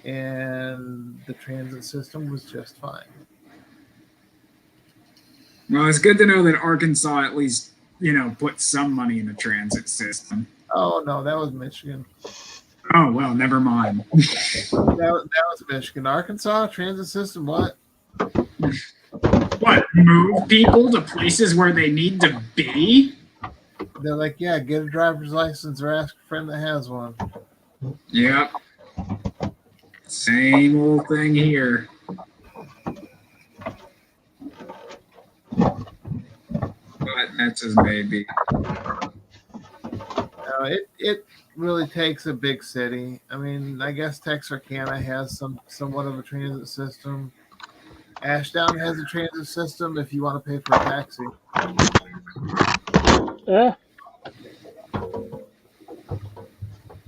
and the transit system was just fine. Well, it's good to know that Arkansas at least, put some money in the transit system. Oh no, that was Michigan. Oh, well, never mind. That was Michigan. Arkansas transit system, what? What, move people to places where they need to be? They're like, yeah, get a driver's license or ask a friend that has one. Yep. Same old thing here. But that's as maybe. It really takes a big city. I mean, I guess Texarkana has somewhat of a transit system. Ashdown has a transit system if you want to pay for a taxi.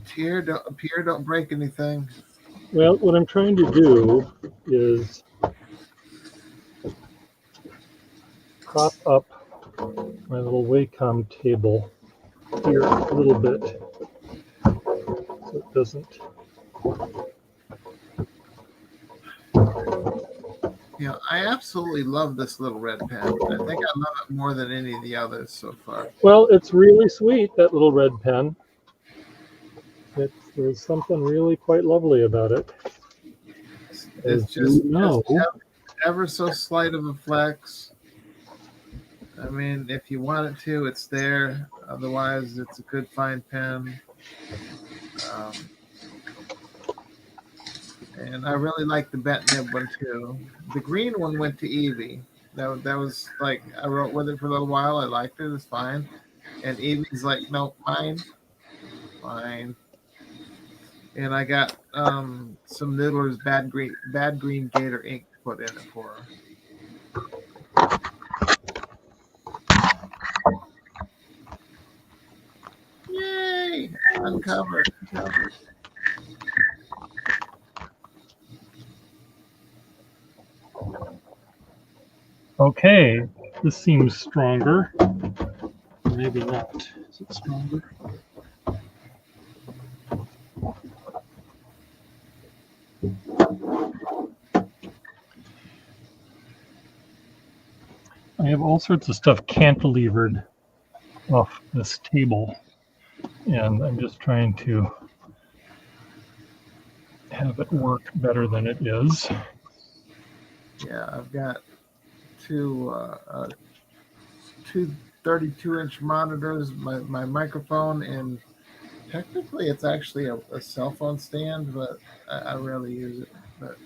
Pierre, don't break anything. Well, what I'm trying to do is prop up my little Wacom table here a little bit so it doesn't. I absolutely love this little red pen. I think I love it more than any of the others so far. Well, it's really sweet, that little red pen. There's something really quite lovely about it. It's just ever so slight of a flex. I mean, if you want it to, it's there. Otherwise, it's a good fine pen. And I really like the bent nib one too. The green one went to Evie. That was like, I wrote with it for a little while. I liked it. It's fine. And Evie's like, no, fine. And I got some Noodler's Bad Green Gator ink to put in it for her. Yay! Uncovered. Okay, this seems stronger. Maybe not. Is it stronger? I have all sorts of stuff cantilevered off this table, and I'm just trying to have it work better than it is. Yeah, I've got two 32-inch monitors, my microphone, and technically it's actually a cell phone stand, but I rarely use it. But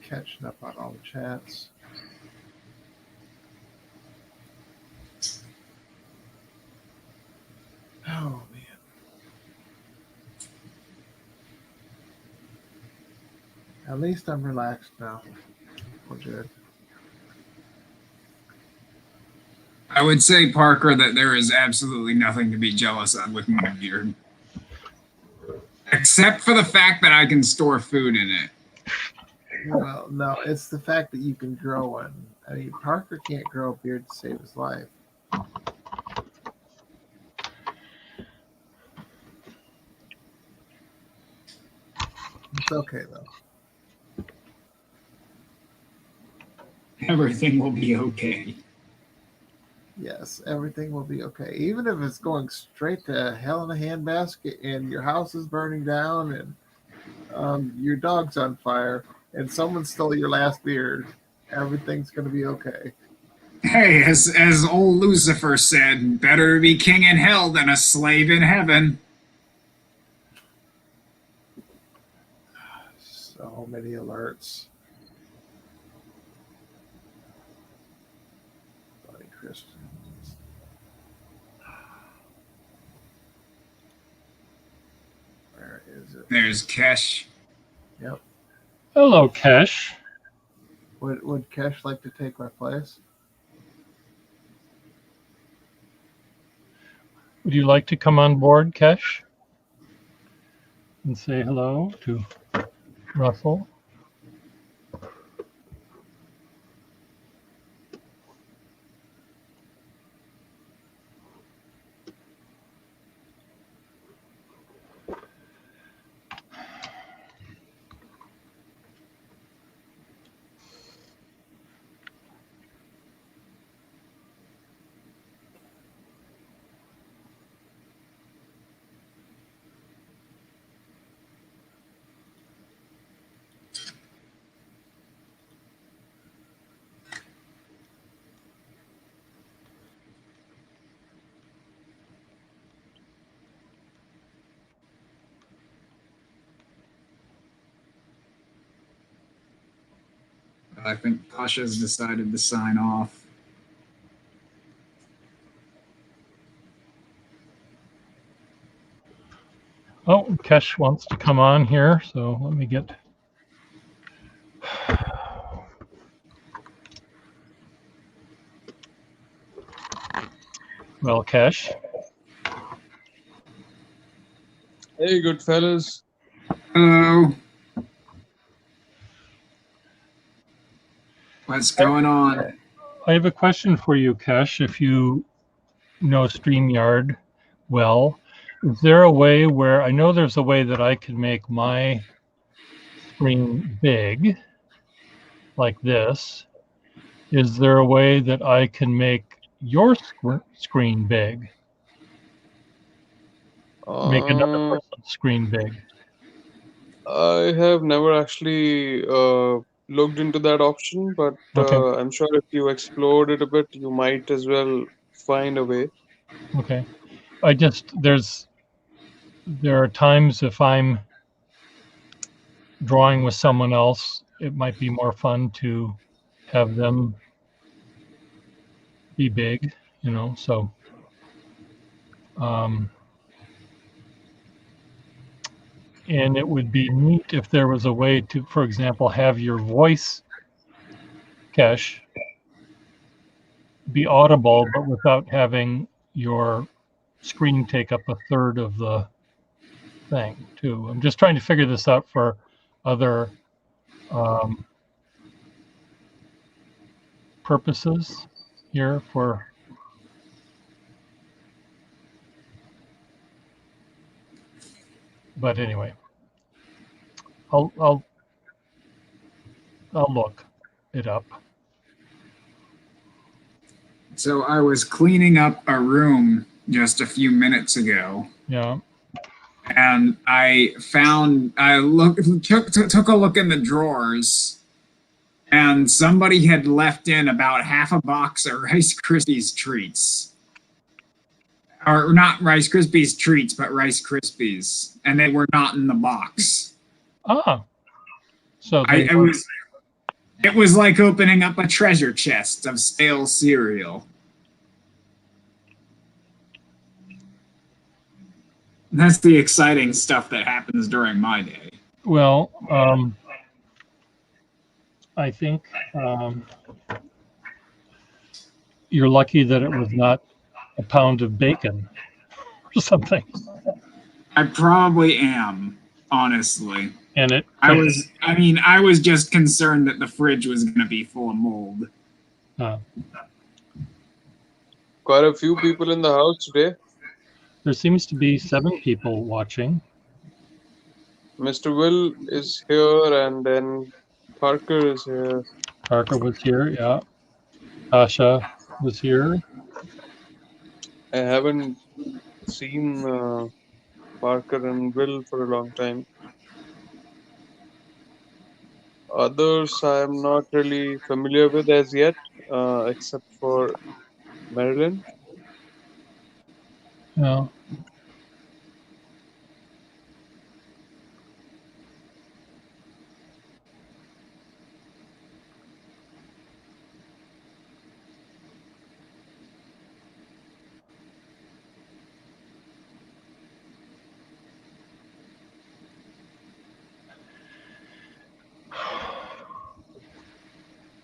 catching up on all the chats. Oh man. At least I'm relaxed now. We're good. I would say, Parker, that there is absolutely nothing to be jealous of with my beard. Except for the fact that I can store food in it. Well, no, it's the fact that you can grow one. I mean, Parker can't grow a beard to save his life. It's okay, though. Everything will be okay. Yes, everything will be okay. Even if it's going straight to hell in a handbasket and your house is burning down and your dog's on fire and someone stole your last beer, everything's going to be okay. Hey, as old Lucifer said, better be king in hell than a slave in heaven. So many alerts. Bloody Christians. Where is it? There's Kesh. Yep. Hello, Kesh. Would Kesh like to take my place? Would you like to come on board, Kesh? And say hello to Russell? I think Pasha's decided to sign off. Oh, Kesh wants to come on here, so let me get... Well, Kesh. Hey, good fellas. Hello. What's going on? I have a question for you, Kesh. If you know StreamYard well, is there a way where I know there's a way that I can make my screen big like this? Is there a way that I can make your screen big? Make another Uh, person's screen big? I have never actually looked into that option, but Okay. I'm sure if you explored it a bit, you might as well find a way. Okay. There are times if I'm drawing with someone else, it might be more fun to have them be big, so and it would be neat if there was a way to, for example, have your voice, Kesh, be audible, but without having your screen take up a third of the thing too. I'm just trying to figure this out for other purposes here but anyway, I'll look it up. So I was cleaning up a room just a few minutes ago. Yeah. And I took a look in the drawers, and somebody had left in about half a box of Rice Krispies treats. Or not Rice Krispies treats, but Rice Krispies. And they were not in the box. So it was like opening up a treasure chest of stale cereal. That's the exciting stuff that happens during my day. Well, I think you're lucky that it was not a pound of bacon or something. I probably am, honestly. And I was just concerned that the fridge was going to be full of mold. Quite a few people in the house today. There seems to be 7 people watching. Mr. Will is here, and then Parker is here. Parker was here, yeah. Tasha was here. I haven't seen Parker and Will for a long time. Others I am not really familiar with as yet, except for Marilyn. Yeah.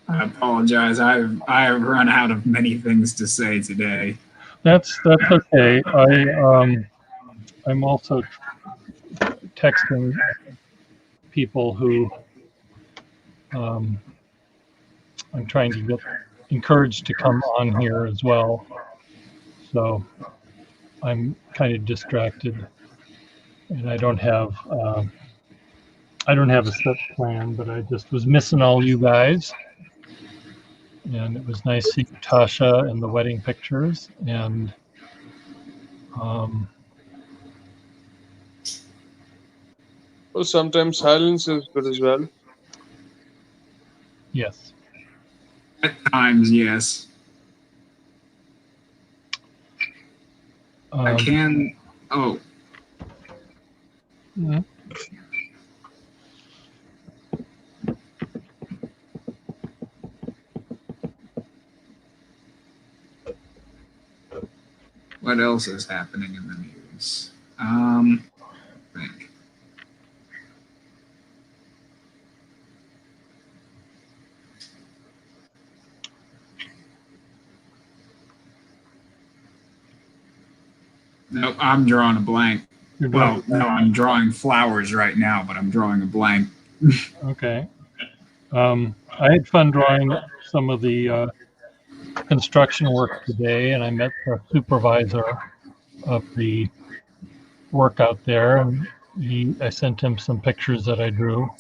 I apologize. I've run out of many things to say today. That's okay. I'm also texting people who I'm trying to get encouraged to come on here as well. So I'm kind of distracted, and I don't have a set plan, but I just was missing all you guys, and it was nice seeing Tasha and the wedding pictures, and Well, sometimes silence is good as well. yes. At times, yes. I can. Oh, Yeah. what else is happening in the news? Think. Nope, I'm drawing a blank. You're Well, doing- no, I'm drawing flowers right now, but I'm drawing a blank. Okay. I had fun drawing some of the construction work today, and I met the supervisor of the work out there, and I sent him some pictures that I drew.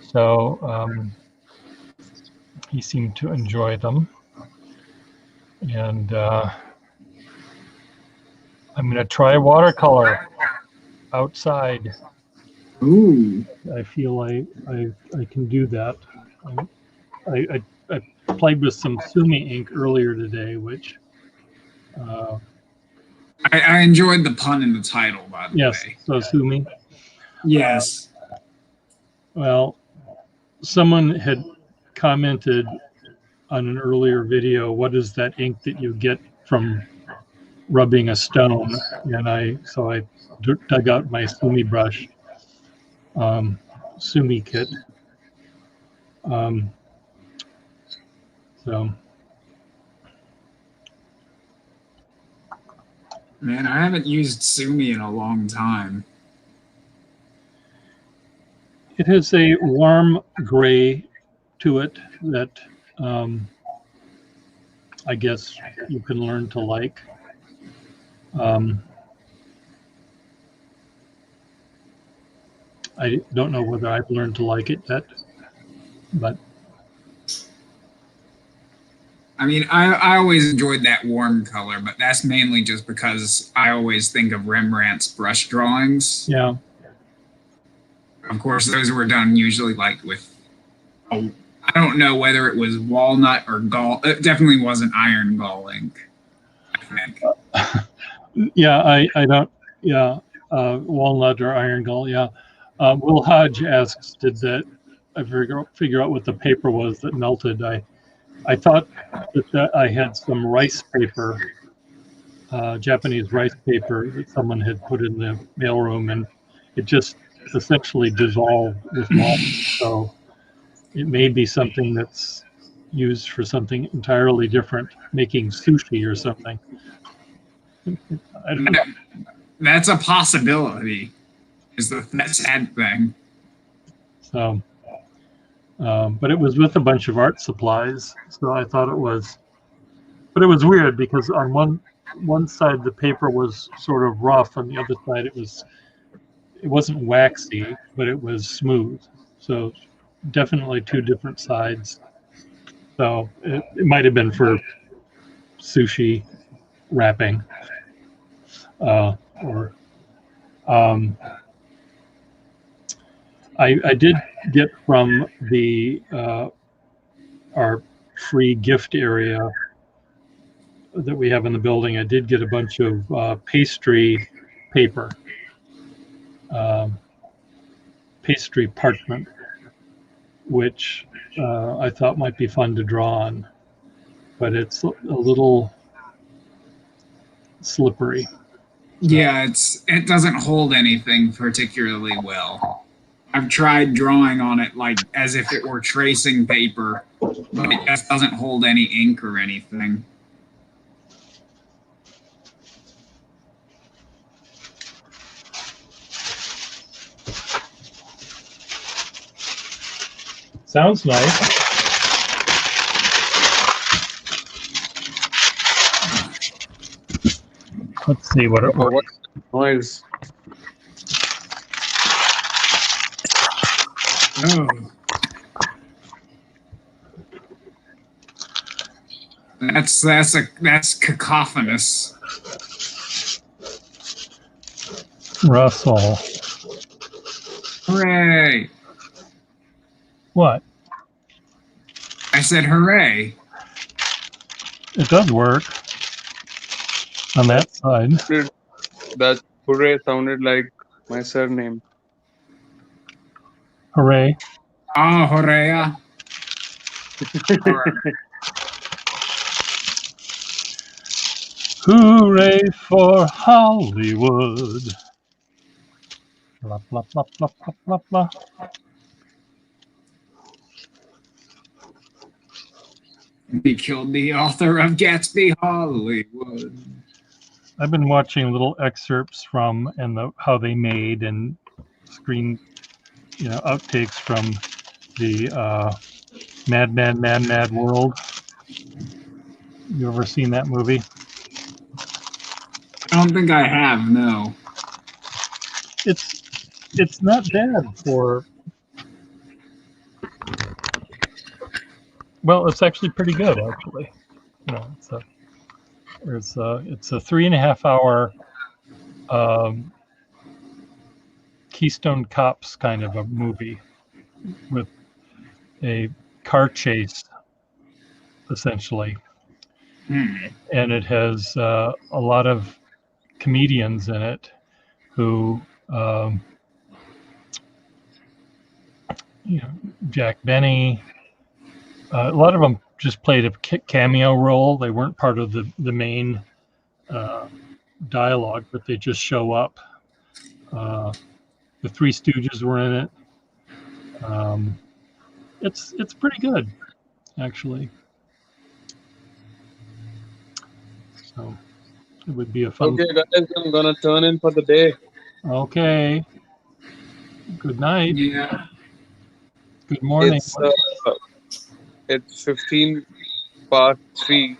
So he seemed to enjoy them, and I'm going to try watercolor outside. Ooh. I feel I can do that. I played with some Sumi ink earlier today, which I enjoyed the pun in the title, by the yes, way. so Sumi. Yes. Well, someone had commented on an earlier video, what is that ink that you get from rubbing a stone? And I dug out my Sumi brush, Sumi kit. So Man, I haven't used Sumi in a long time. it has a warm gray to it that I guess you can learn to like. I don't know whether I've learned to like it yet, but I mean, I always enjoyed that warm color, but that's mainly just because I always think of Rembrandt's brush drawings. yeah, Of course, those were done usually like with, I don't know whether it was walnut or gall. It definitely wasn't iron gall ink, I think. yeah, I don't, yeah, walnut or iron gall, yeah. Will Hodge asks, did that I figure out what the paper was that melted? I thought that I had some rice paper, Japanese rice paper that someone had put in the mailroom, and it just essentially dissolved with water. So it may be something that's used for something entirely different, making sushi or something. I don't know. That's a possibility, is the sad thing. So, but it was with a bunch of art supplies, so I thought it was. But it was weird because on one side the paper was sort of rough, on the other side it wasn't waxy, but it was smooth. So definitely two different sides. So it might have been for sushi wrapping. Or I did get from the our free gift area that we have in the building. I did get a bunch of pastry paper, pastry parchment, which I thought might be fun to draw on, but it's a little slippery. Yeah, it doesn't hold anything particularly well. I've tried drawing on it like as if it were tracing paper, but it just doesn't hold any ink or anything. Sounds nice. Let's see what it Oh, what noise? Oh. That's cacophonous. Russell. Hooray! What? I said hooray. It does work on that side. That hooray sounded like my surname. Hooray. Oh, hooray. Hooray for Hollywood. Blah, blah, blah, blah, blah, blah, blah. He killed the author of Gatsby Hollywood. I've been watching little excerpts from how they made and screen, outtakes from the Mad World. You ever seen that movie? I don't think I have, no. It's not bad for. Well, it's actually pretty good, actually. It's a 3.5 hour Keystone Cops kind of a movie with a car chase, essentially. And it has a lot of comedians in it who, Jack Benny. A lot of them just played a cameo role. They weren't part of the main dialogue, but they just show up. The Three Stooges were in it. It's pretty good, actually. So it would be a fun. Okay, guys, I'm gonna turn in for the day. Okay. Good night. Yeah. Good morning. It's 15 past 3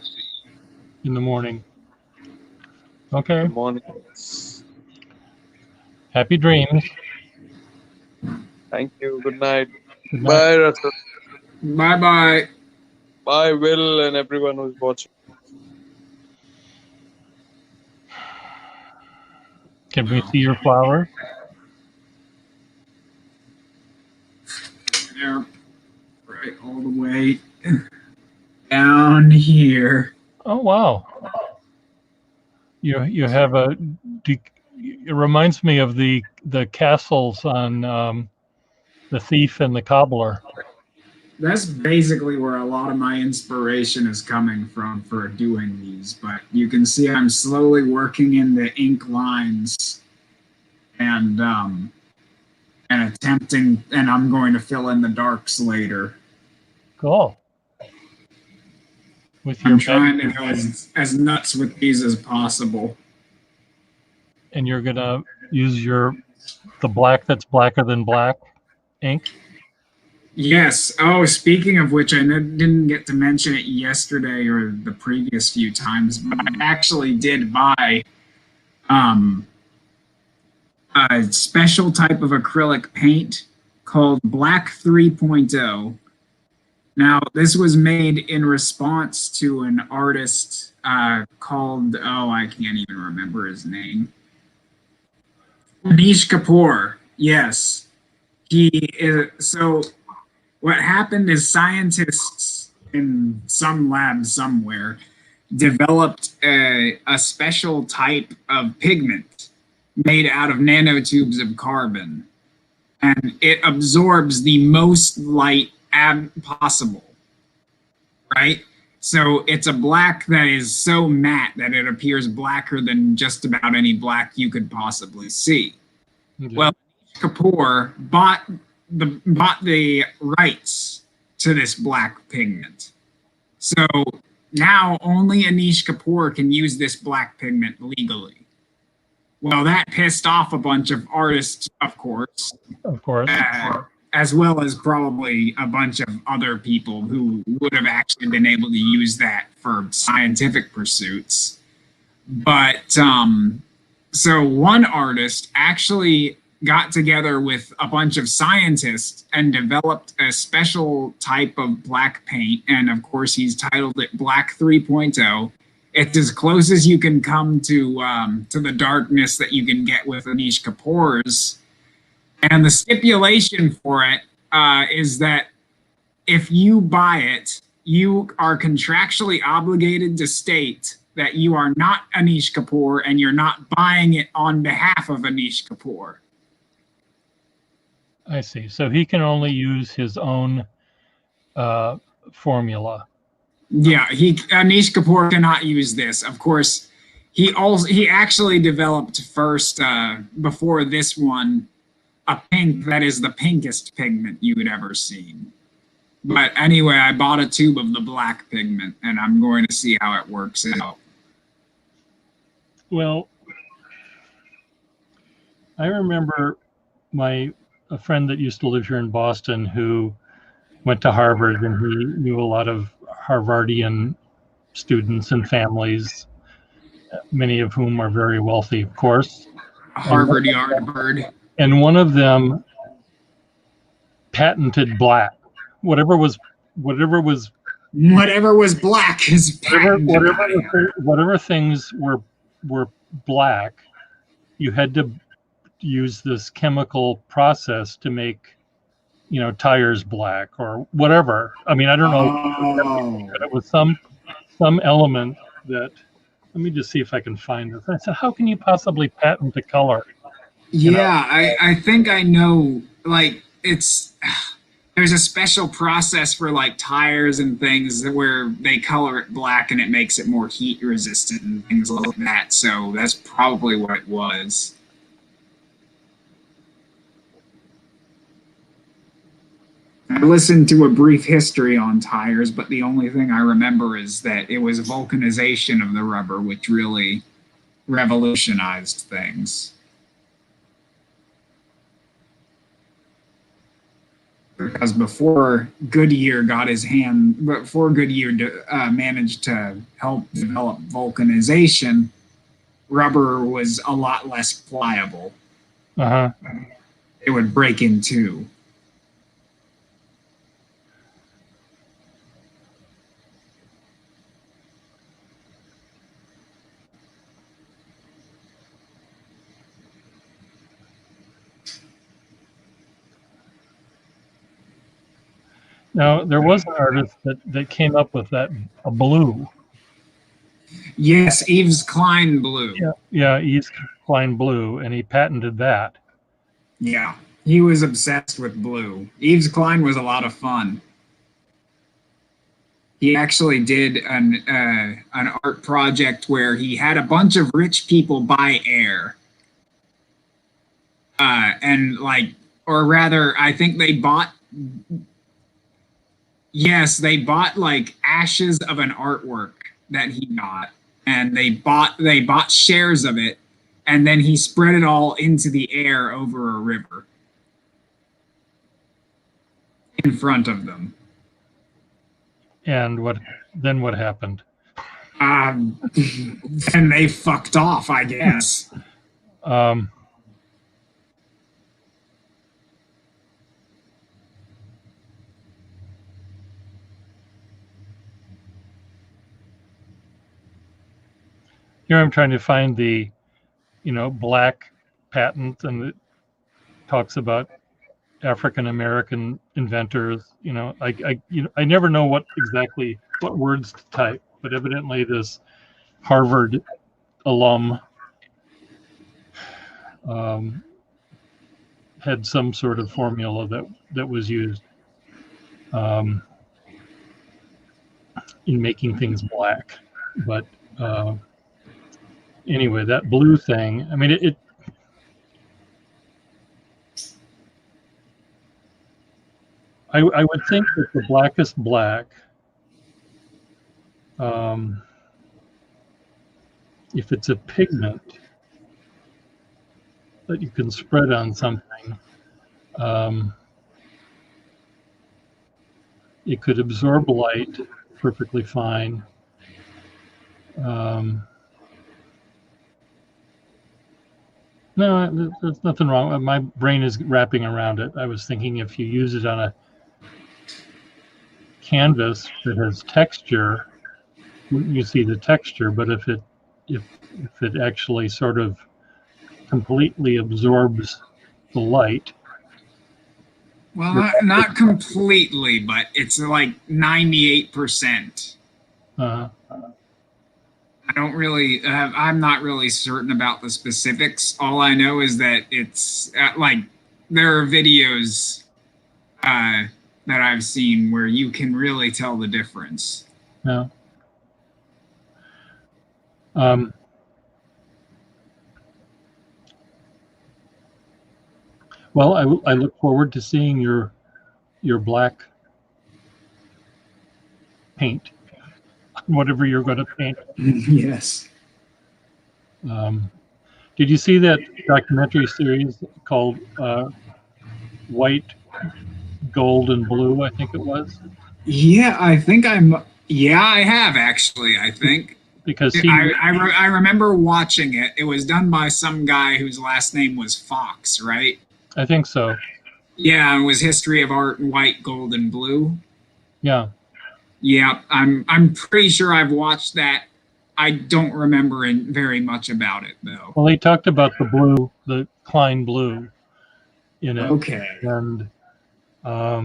In the morning. Okay. in the morning. Happy dreams. Thank you. Good night. Good night. Bye, Russell. Bye-bye. Bye, Will, and everyone who's watching. Can we see your flower? There. Right all the way down here. Oh wow! You have it reminds me of the castles on The Thief and the Cobbler. That's basically where a lot of my inspiration is coming from for doing these, but you can see I'm slowly working in the ink lines and attempting, and I'm going to fill in the darks later. Cool. With your I'm trying to go as nuts with these as possible. And you're gonna use the black that's blacker than black ink. Yes. Oh, speaking of which, I didn't get to mention it yesterday or the previous few times, but I actually did buy a special type of acrylic paint called Black 3.0. Now, this was made in response to an artist called, oh, I can't even remember his name. Anish Kapoor. Yes. He is. So, what happened is scientists in some lab somewhere developed a special type of pigment made out of nanotubes of carbon, and it absorbs the most light possible, right? So it's a black that is so matte that it appears blacker than just about any black you could possibly see. Okay. Well, Kapoor bought the rights to this black pigment. So now only Anish Kapoor can use this black pigment legally. Well, that pissed off a bunch of artists, of course, Of course. as well as probably a bunch of other people who would have actually been able to use that for scientific pursuits. But so one artist actually got together with a bunch of scientists and developed a special type of black paint. And of course, he's titled it Black 3.0. It's as close as you can come to the darkness that you can get with Anish Kapoor's. And the stipulation for it is that if you buy it, you are contractually obligated to state that you are not Anish Kapoor and you're not buying it on behalf of Anish Kapoor. I see. So he can only use his own formula. Yeah, Anish Kapoor cannot use this. Of course, he actually developed first before this one a pink that is the pinkest pigment you had ever seen. But anyway, I bought a tube of the black pigment, and I'm going to see how it works out. Well, I remember a friend that used to live here in Boston who went to Harvard, and he knew a lot of Harvardian students and families, many of whom are very wealthy, of course. Harvard Yardbird. And one of them patented black. Whatever was Whatever was black is whatever things were black, you had to use this chemical process to make, tires black or whatever. I mean, I don't know, but it was some element that. Let me just see if I can find this. I said, how can you possibly patent a color? Yeah, I think I know. Like, there's a special process for like tires and things where they color it black and it makes it more heat resistant and things like that. So that's probably what it was. I listened to a brief history on tires, but the only thing I remember is that it was vulcanization of the rubber, which really revolutionized things. Because before Goodyear managed to help develop vulcanization, rubber was a lot less pliable. It would break in two. Now, there was an artist that came up with a blue. Yes, Yves Klein blue. Yeah, Yves Klein blue, and he patented that. Yeah, he was obsessed with blue. Yves Klein was a lot of fun. He actually did an art project where he had a bunch of rich people buy air. Or rather, I think they bought... Yes, they bought like ashes of an artwork that he got, and they bought shares of it, and then he spread it all into the air over a river in front of them. And what happened? Then they fucked off, I guess. Here I'm trying to find the, black patent, and it talks about African American inventors. I never know what words to type, but evidently this Harvard alum had some sort of formula that was used in making things black. But anyway, that blue thing, I mean, I would think that the blackest black, if it's a pigment that you can spread on something, it could absorb light perfectly fine. No, there's nothing wrong. My brain is wrapping around it. I was thinking if you use it on a canvas that has texture, you see the texture, but if it actually sort of completely absorbs the light. Well, not completely, but it's like 98%. I don't really, I'm not really certain about the specifics. All I know is that it's like, there are videos that I've seen where you can really tell the difference. Yeah. Well, I look forward to seeing your black paint, whatever you're going to paint. Yes. Did you see that documentary series called White, Gold, and Blue? I think it was. Yeah, I have actually. I think because I remember watching it. It was done by some guy whose last name was Fox, right? I think so. Yeah, it was History of Art in White, Gold, and Blue. Yeah. Yeah, I'm pretty sure I've watched that. I don't remember very much about it though. Well, he talked about the Klein blue in it. Okay. And I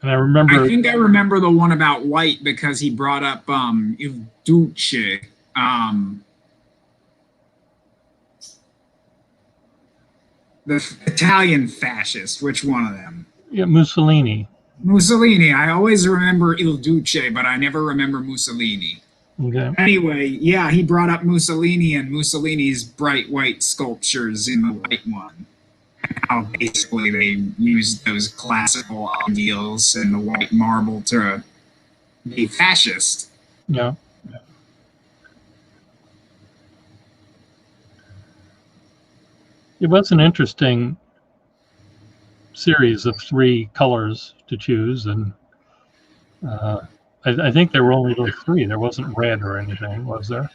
remember. I think I remember the one about white because he brought up Il Duce. The Italian fascist. Which one of them? Yeah, Mussolini. Mussolini. I always remember Il Duce, but I never remember Mussolini. Okay. Anyway, yeah, he brought up Mussolini and Mussolini's bright white sculptures in the white one. How basically they used those classical ideals in the white marble to be fascist. Yeah. It was an interesting series of 3 colors to choose, and I think there were only those 3. There wasn't red or anything, was there?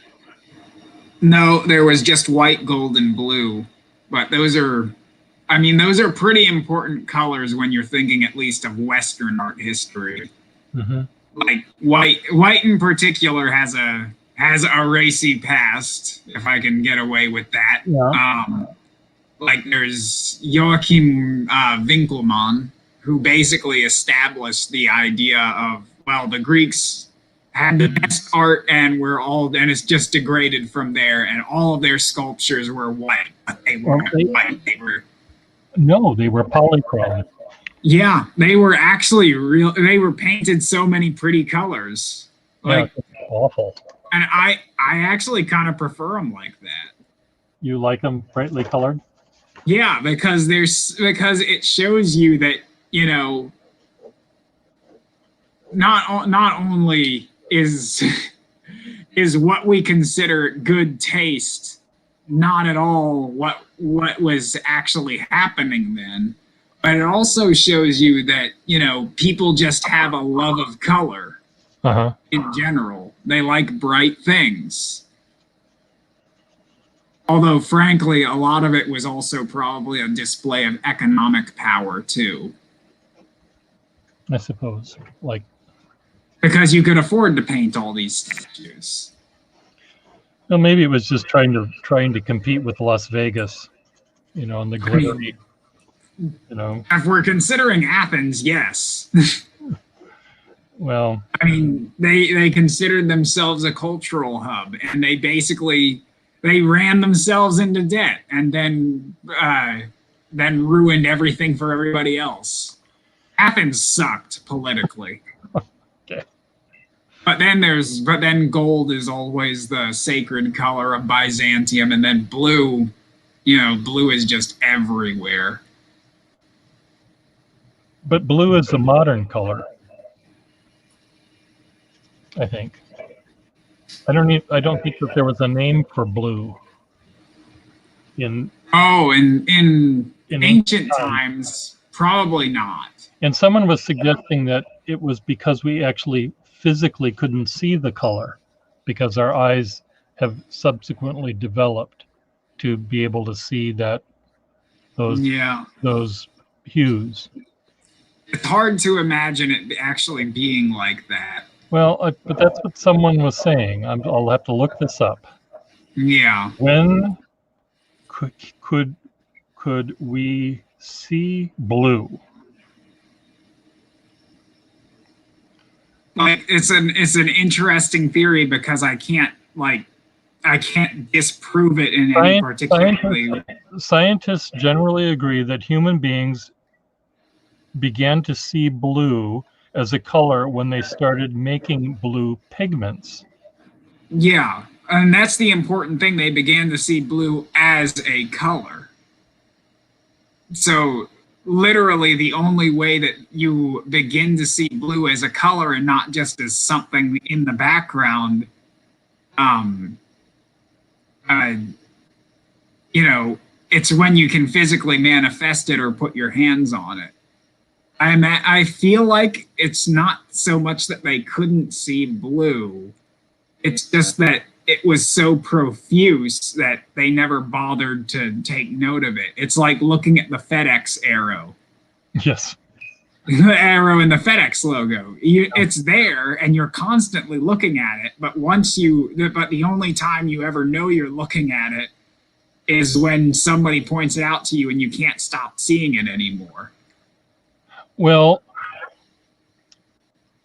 No, there was just white, gold, and blue. But those are pretty important colors when you're thinking at least of Western art history. Mm-hmm. Like white in particular has a racy past, if I can get away with that. Yeah. Like there's Joachim Winckelmann, who basically established the idea of, well, the Greeks had the best art and it's just degraded from there, and all of their sculptures were white, but they weren't white. They were polychrome. Yeah, they were actually real. They were painted so many pretty colors. Like, yeah, awful. And I actually kind of prefer them like that. You like them brightly colored? Yeah, because it shows you that, you know, not only is what we consider good taste not at all what was actually happening then, but it also shows you that, you know, people just have a love of color. In general. They like bright things. Although, frankly, a lot of it was also probably a display of economic power, too. I suppose. Like, because you could afford to paint all these statues. Well, maybe it was just trying to compete with Las Vegas, and the glittery, If we're considering Athens, yes. Well, I mean, they considered themselves a cultural hub, and they ran themselves into debt, and then ruined everything for everybody else. Athens sucked politically. okay. But then gold is always the sacred color of Byzantium, and then blue, blue is just everywhere. But blue is a modern color, I think. I don't think that there was a name for blue in Ancient times, probably not. And someone was suggesting that it was because we actually physically couldn't see the color, because our eyes have subsequently developed to be able to see those hues. It's hard to imagine it actually being like that. Well, but that's what someone was saying. I'll have to look this up. Yeah. When could we see blue? Like it's an interesting theory because I can't disprove it in any particular way. Scientists generally agree that human beings began to see blue as a color when they started making blue pigments. Yeah, and that's the important thing. They began to see blue as a color. So literally the only way that you begin to see blue as a color and not just as something in the background, it's when you can physically manifest it or put your hands on it. I feel like it's not so much that they couldn't see blue. It's just that it was so profuse that they never bothered to take note of it. It's like looking at the FedEx arrow. Yes. The arrow in the FedEx logo. It's there and you're constantly looking at it, but the only time you ever know you're looking at it is when somebody points it out to you and you can't stop seeing it anymore. Well,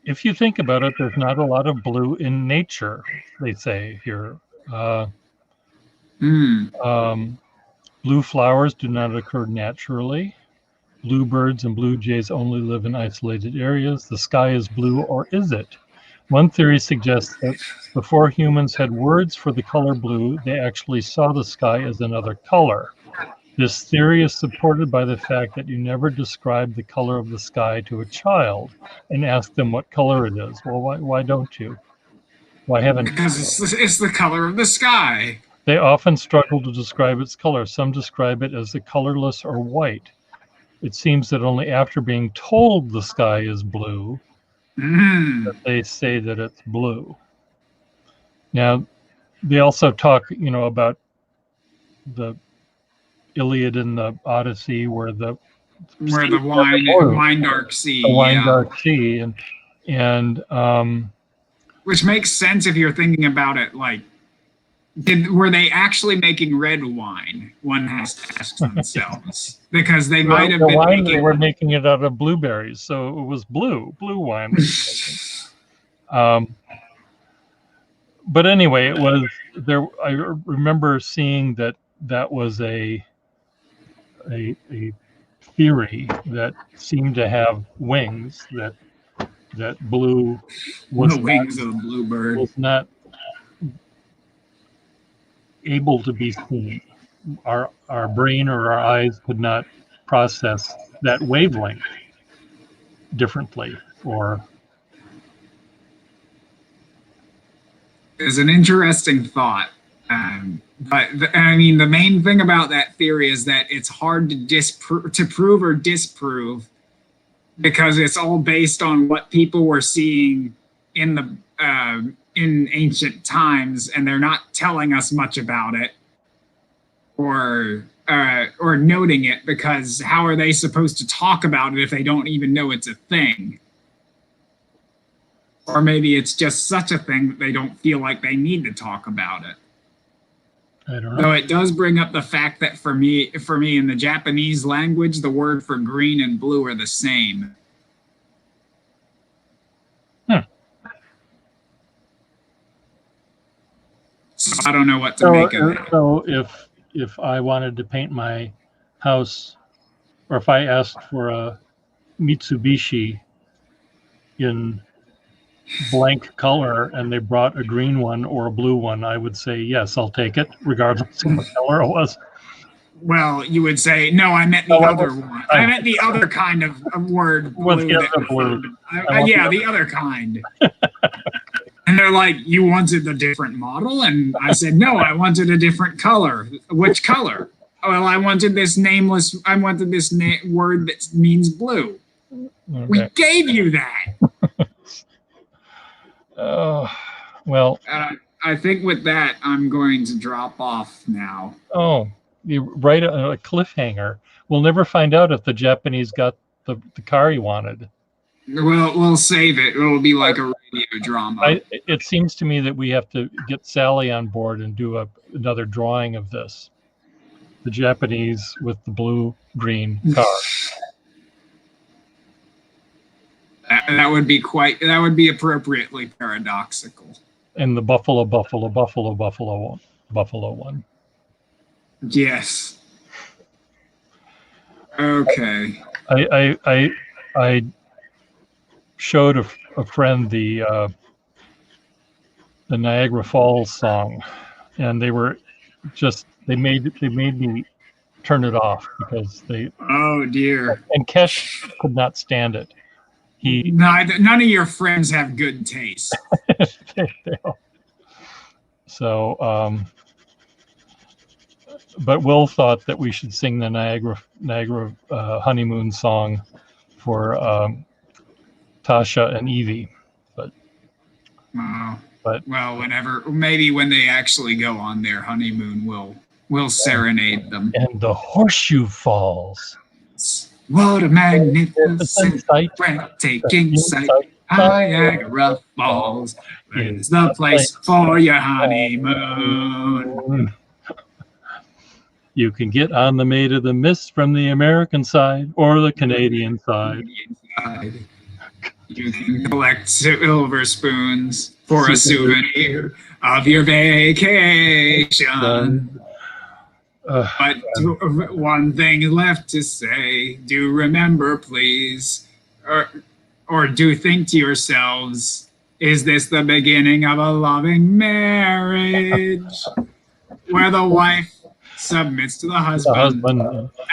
if you think about it, there's not a lot of blue in nature, they say here. Blue flowers do not occur naturally. Bluebirds and blue jays only live in isolated areas. The sky is blue, or is it? One theory suggests that before humans had words for the color blue, they actually saw the sky as another color. This theory is supported by the fact that you never describe the color of the sky to a child and ask them what color it is. Well, why don't you? Why haven't? Because it's the color of the sky. They often struggle to describe its color. Some describe it as the colorless or white. It seems that only after being told the sky is blue that they say that it's blue. Now, they also talk, about the Iliad and the Odyssey, where the wine dark sea, dark sea, and which makes sense if you're thinking about it. Like, were they actually making red wine? One has to ask themselves because they might have been. They were making it out of blueberries, so it was blue wine. But anyway, it was there. I remember seeing that was a theory that seemed to have wings, that blue was the wings of a bluebird was not able to be seen. Our brain or our eyes could not process that wavelength differently. Or is an interesting thought. But the main thing about that theory is that it's hard to prove or disprove, because it's all based on what people were seeing in ancient times, and they're not telling us much about it or noting it, because how are they supposed to talk about it if they don't even know it's a thing? Or maybe it's just such a thing that they don't feel like they need to talk about it. I don't know. Though it does bring up the fact that for me in the Japanese language, the word for green and blue are the same. So I don't know what to make of it. So if I wanted to paint my house, or if I asked for a Mitsubishi in blank color and they brought a green one or a blue one, I would say, yes, I'll take it, regardless of what color it was. Well, you would say, no, I meant the other one. I meant the other kind of word. What's Blue the that other blue? yeah, the other kind. And they're like, you wanted a different model? And I said, no, I wanted a different color. Which color? Well, I wanted this nameless, word that means blue. Okay. We gave you that. Well. I think with that, I'm going to drop off now. Oh, you write a cliffhanger. We'll never find out if the Japanese got the car he wanted. We'll save it. It'll be like a radio drama. It seems to me that we have to get Sally on board and do another drawing of this. The Japanese with the blue-green car. That would be appropriately paradoxical. And the buffalo one. Yes. Okay. I showed a friend the Niagara Falls song, and they made me turn it off because they. Oh dear. And Kesh could not stand it. None of your friends have good taste. So, but Will thought that we should sing the Niagara honeymoon song for Tasha and Evie, but maybe when they actually go on their honeymoon, we'll serenade them. And the Horseshoe Falls. What a magnificent, breathtaking sight! Niagara Falls is the place for your honeymoon. You can get on the Maid of the Mist from the American side or the Canadian side. You can collect silver spoons for a souvenir of your vacation. But one thing left to say, do remember, please, or do think to yourselves, is this the beginning of a loving marriage? Where the wife submits to the husband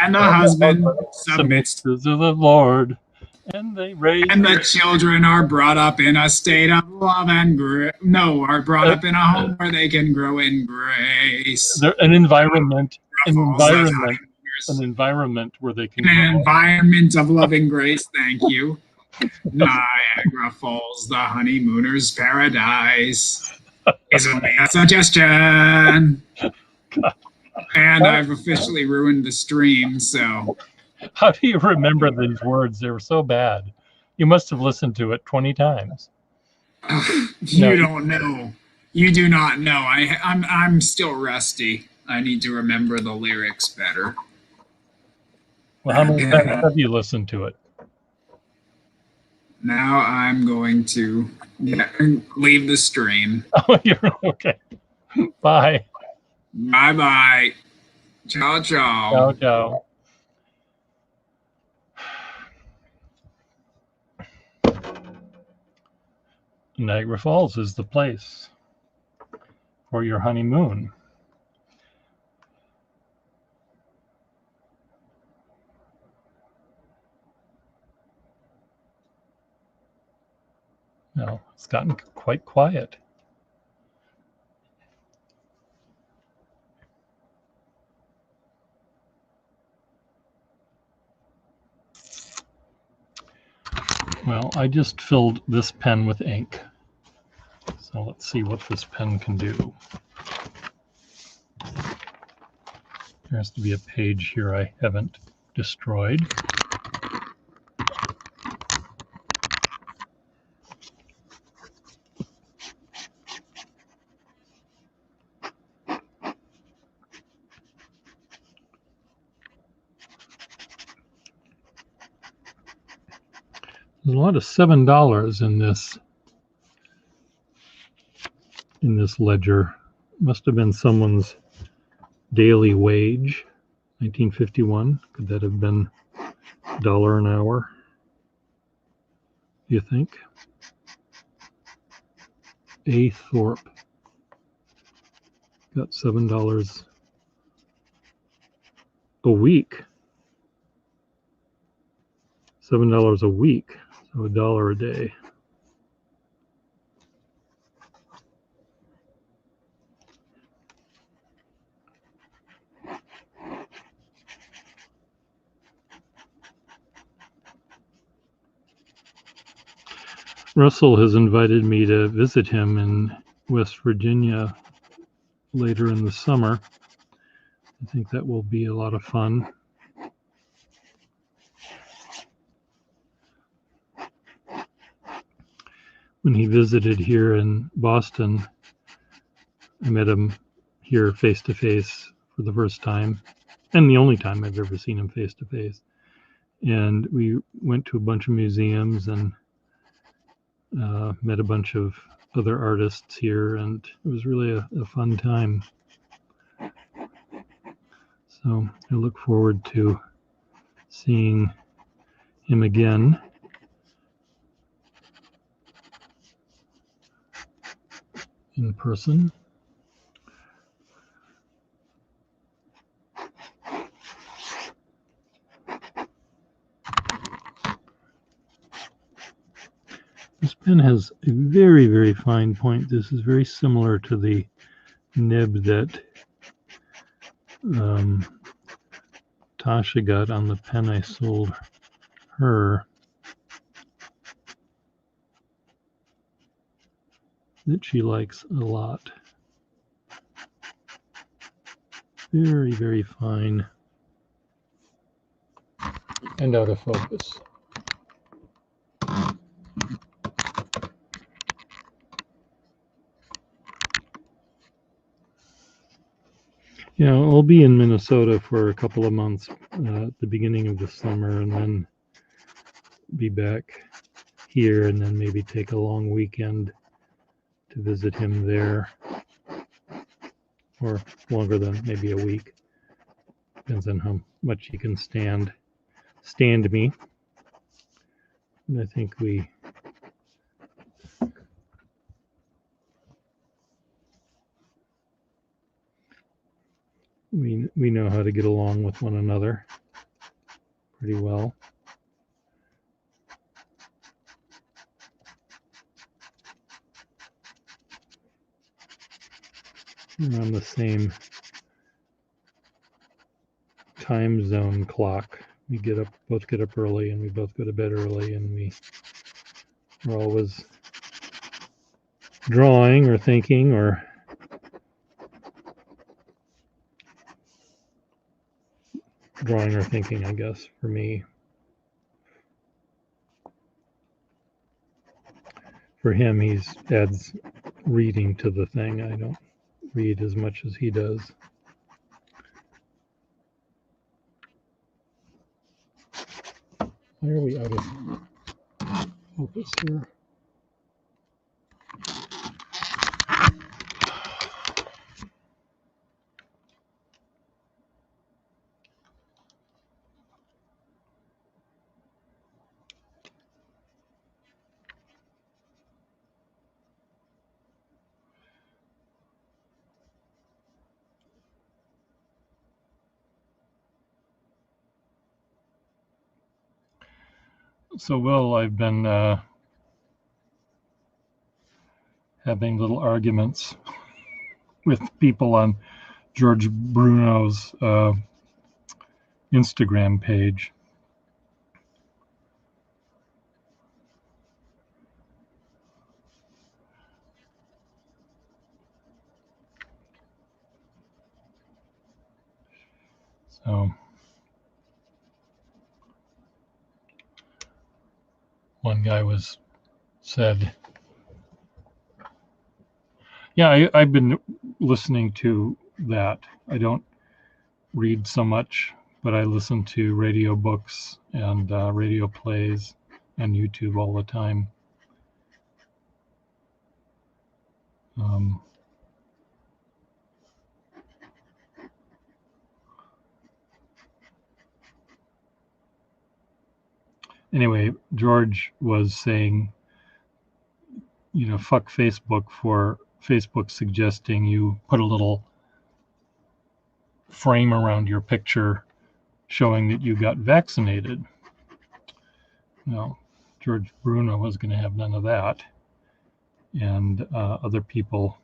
and the husband submits to the Lord, and the children are brought up in a state of love and are brought up in a home where they can grow in grace. An environment where they can. An environment of loving grace. Thank you. Niagara Falls, the honeymooners' paradise, is only a suggestion. And I've officially ruined the stream, so. How do you remember these words? They were so bad. You must have listened to it 20 times. You don't know. You do not know. I'm still rusty. I need to remember the lyrics better. Well, how many times have you listened to it? Now I'm going to leave the stream. Oh, you're okay. Bye. Bye-bye. Ciao, ciao. Ciao, ciao. Niagara Falls is the place for your honeymoon. Now, it's gotten quite quiet. Well, I just filled this pen with ink. So let's see what this pen can do. There has to be a page here I haven't destroyed. There's a lot of $7 in this ledger. Must have been someone's daily wage. 1951. Could that have been $1 an hour? Do you think? A. Thorpe got $7 a week. $7 a week, so $1 a day. Russell has invited me to visit him in West Virginia later in the summer. I think that will be a lot of fun. When he visited here in Boston, I met him here face to face for the first time, and the only time I've ever seen him face to face. And we went to a bunch of museums and met a bunch of other artists here, and it was really a fun time. So I look forward to seeing him again. In person. This pen has a very, very fine point. This is very similar to the nib that Tasha got on the pen I sold her, that she likes a lot. Very, very fine. And out of focus. Yeah, I'll be in Minnesota for a couple of months at the beginning of the summer, and then be back here, and then maybe take a long weekend to visit him there, or longer than maybe a week. Depends on how much he can stand me. And I think we know how to get along with one another pretty well. We're on the same time zone clock. We both get up early, and we both go to bed early, and we're always drawing or thinking or thinking, I guess, for me. For him, he adds reading to the thing. I don't read as much as he does. Why are we out of focus here? So, Will, I've been having little arguments with people on George Bruno's Instagram page. So one guy said, yeah, I've been listening to that. I don't read so much, but I listen to radio books and radio plays and YouTube all the time. Anyway, George was saying, fuck Facebook for Facebook suggesting you put a little frame around your picture showing that you got vaccinated. Well, George Bruno was going to have none of that. And other people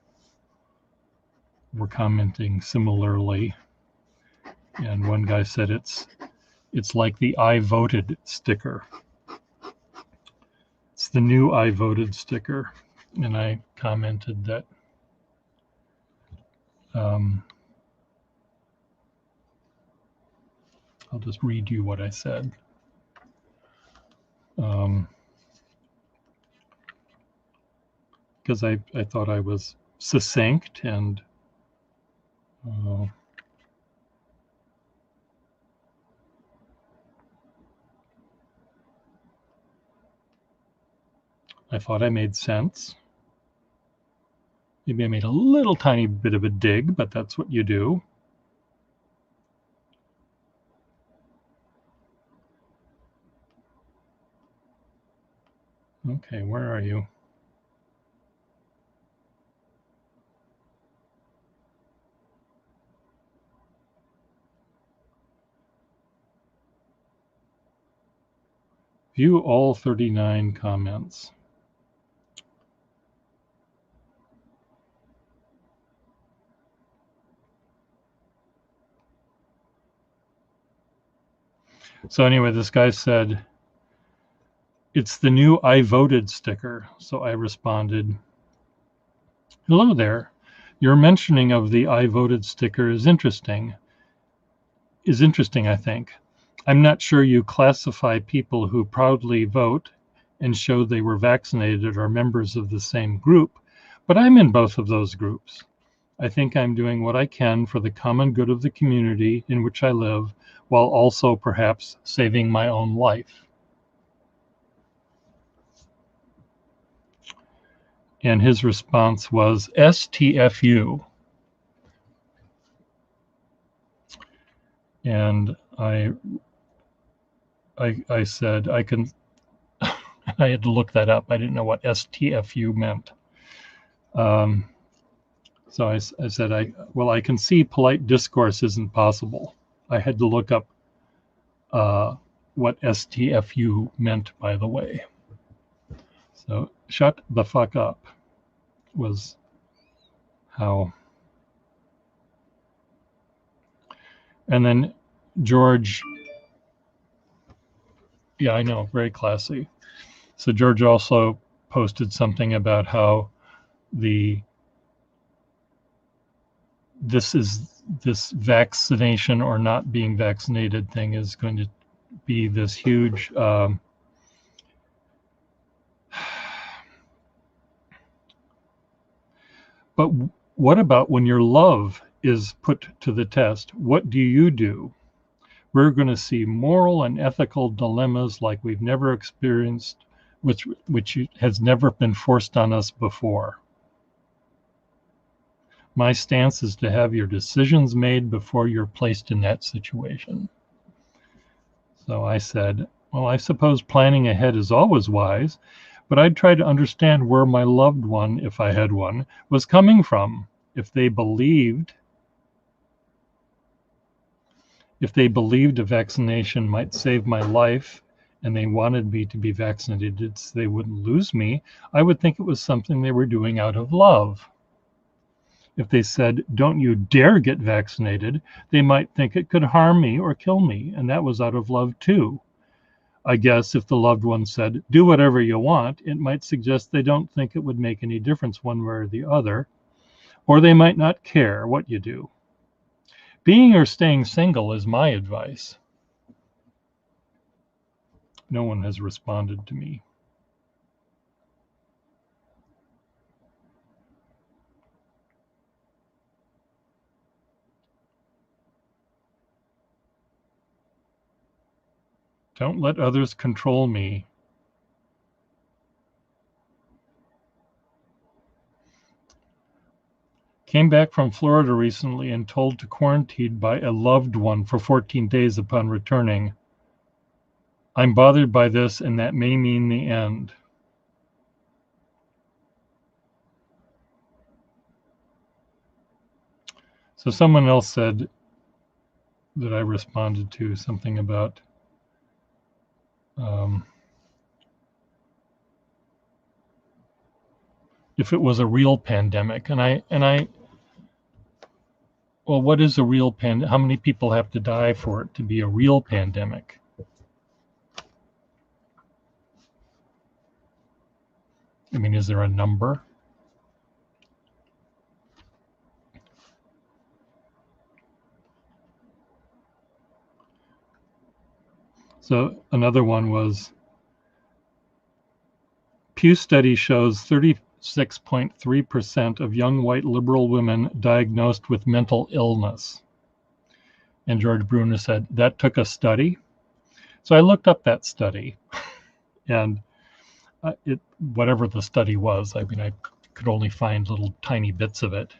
were commenting similarly. And one guy said it's like the I voted sticker. It's the new I voted sticker. And I commented that I'll just read you what I said. Because I thought I was succinct and I thought I made sense. Maybe I made a little tiny bit of a dig, but that's what you do. Okay, where are you? View all 39 comments. So anyway, this guy said, it's the new I voted sticker. So I responded, hello there. Your mentioning of the I voted sticker is interesting, I think. I'm not sure you classify people who proudly vote and show they were vaccinated or members of the same group, but I'm in both of those groups. I think I'm doing what I can for the common good of the community in which I live, while also perhaps saving my own life. And his response was STFU. And I said, I can, I had to look that up. I didn't know what STFU meant. So I said, I can see polite discourse isn't possible. I had to look up what STFU meant, by the way. So shut the fuck up was how. And then George, yeah, I know, very classy. So George also posted something about how this vaccination or not being vaccinated thing is going to be this huge but what about when your love is put to the test? What do you do? We're going to see moral and ethical dilemmas like we've never experienced, which has never been forced on us before. My stance is to have your decisions made before you're placed in that situation. So I said, well, I suppose planning ahead is always wise, but I'd try to understand where my loved one, if I had one, was coming from. If they believed a vaccination might save my life and they wanted me to be vaccinated so they wouldn't lose me, I would think it was something they were doing out of love. If they said, don't you dare get vaccinated, they might think it could harm me or kill me, and that was out of love too. I guess if the loved one said, do whatever you want, it might suggest they don't think it would make any difference one way or the other, or they might not care what you do. Being or staying single is my advice. No one has responded to me. Don't let others control me. Came back from Florida recently and told to quarantine by a loved one for 14 days upon returning. I'm bothered by this, and that may mean the end. So someone else said that I responded to something about if it was a real pandemic, and I well, what is a real pandemic? How many people have to die for it to be a real pandemic? I mean, is there a number? So another one was Pew study shows 36.3% of young white liberal women diagnosed with mental illness. And George Bruner said, that took a study. So I looked up that study, and whatever the study was, I mean, I could only find little tiny bits of it.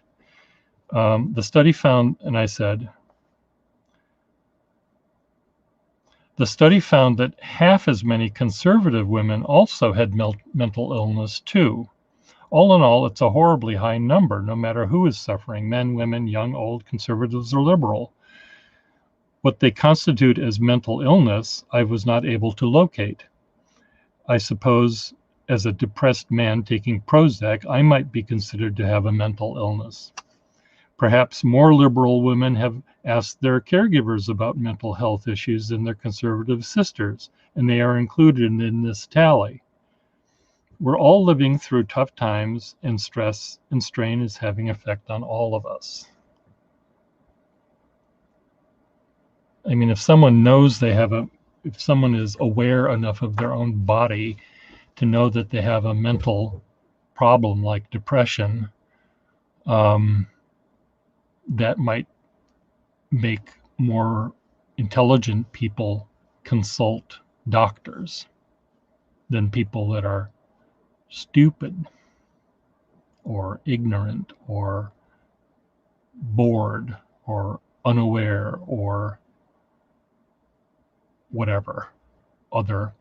The study found, and I said, the study found that half as many conservative women also had mental illness too. All in all, it's a horribly high number, no matter who is suffering, men, women, young, old, conservatives, or liberal. What they constitute as mental illness, I was not able to locate. I suppose as a depressed man taking Prozac, I might be considered to have a mental illness. Perhaps more liberal women have asked their caregivers about mental health issues than their conservative sisters, and they are included in this tally. We're all living through tough times, and stress and strain is having effect on all of us. I mean, if someone knows if someone is aware enough of their own body to know that they have a mental problem like depression, that might make more intelligent people consult doctors than people that are stupid or ignorant or bored or unaware or whatever other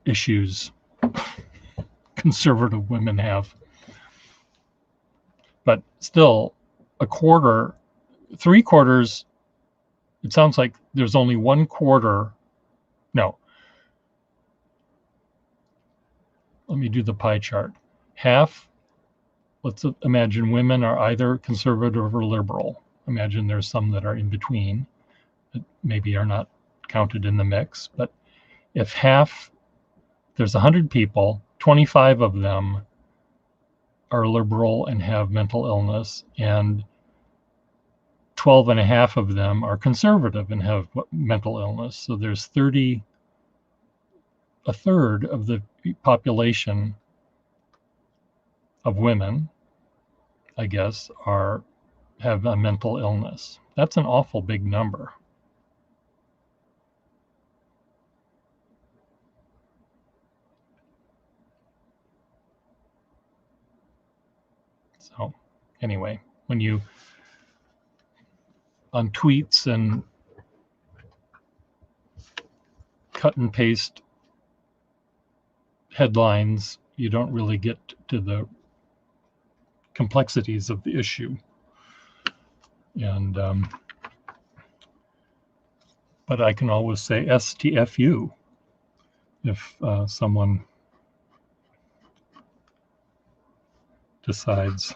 issues conservative women have. But still, three quarters, it sounds like there's only one quarter. No. Let me do the pie chart. Half, let's imagine women are either conservative or liberal. Imagine there's some that are in between that maybe are not counted in the mix. But if there's 100 people, 25 of them are liberal and have mental illness, and 12 and a half of them are conservative and have mental illness. So there's a third of the population of women, I guess, have a mental illness. That's an awful big number. So anyway, when you on tweets and cut and paste headlines, you don't really get to the complexities of the issue. And but I can always say STFU if someone decides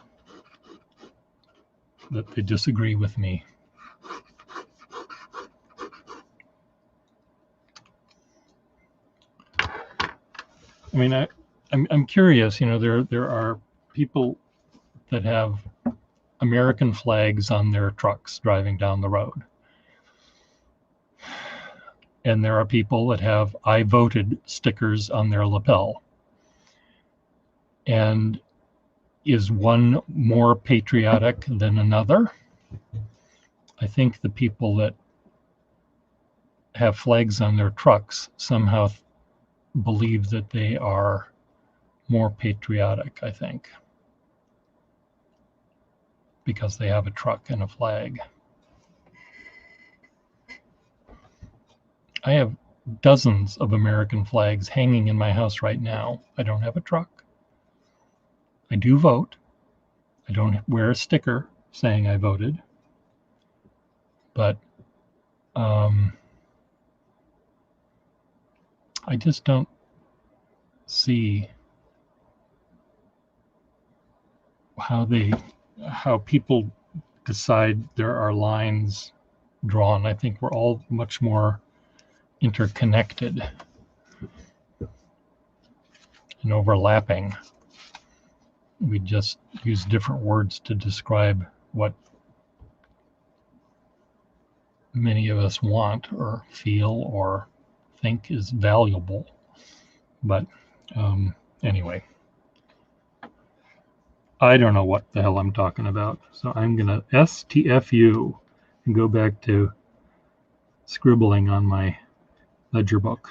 that they disagree with me. I mean, I'm curious. There are people that have American flags on their trucks driving down the road, and there are people that have "I voted" stickers on their lapel. And is one more patriotic than another? I think the people that have flags on their trucks somehow believe that they are more patriotic, I think. because they have a truck and a flag. I have dozens of American flags hanging in my house right now. I don't have a truck. I do vote. I don't wear a sticker saying I voted. But I just don't see how people decide there are lines drawn. I think we're all much more interconnected and overlapping. We just use different words to describe what many of us want or feel or think is valuable. But anyway, I don't know what the hell I'm talking about. So I'm going to STFU and go back to scribbling on my ledger book.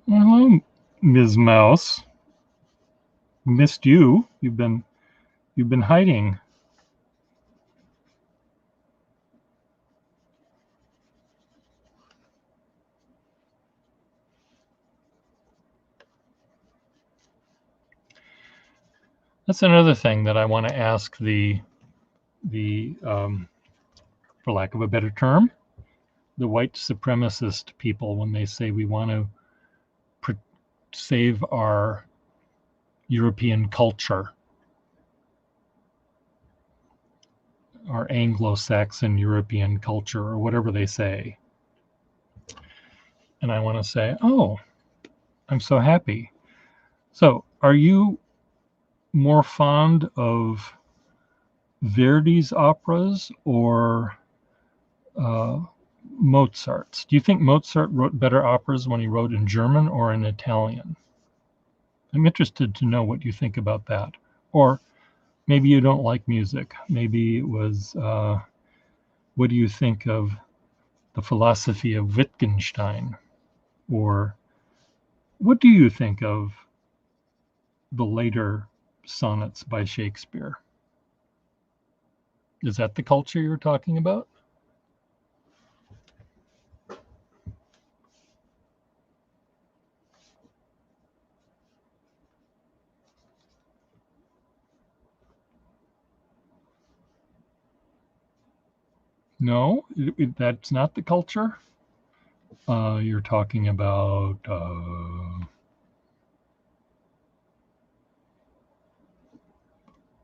Hello, Ms. Mouse. Missed you. You've been hiding. That's another thing that I want to ask the for lack of a better term, the white supremacist people when they say we want to save our European culture, our Anglo-Saxon European culture, or whatever they say. And I want to say, oh, I'm so happy. So are you more fond of Verdi's operas or Mozart's? Do you think Mozart wrote better operas when he wrote in German or in Italian? I'm interested to know what you think about that. Or maybe you don't like music. Maybe it was, what do you think of the philosophy of Wittgenstein? Or what do you think of the later sonnets by Shakespeare? Is that the culture you're talking about? No, that's not the culture. You're talking about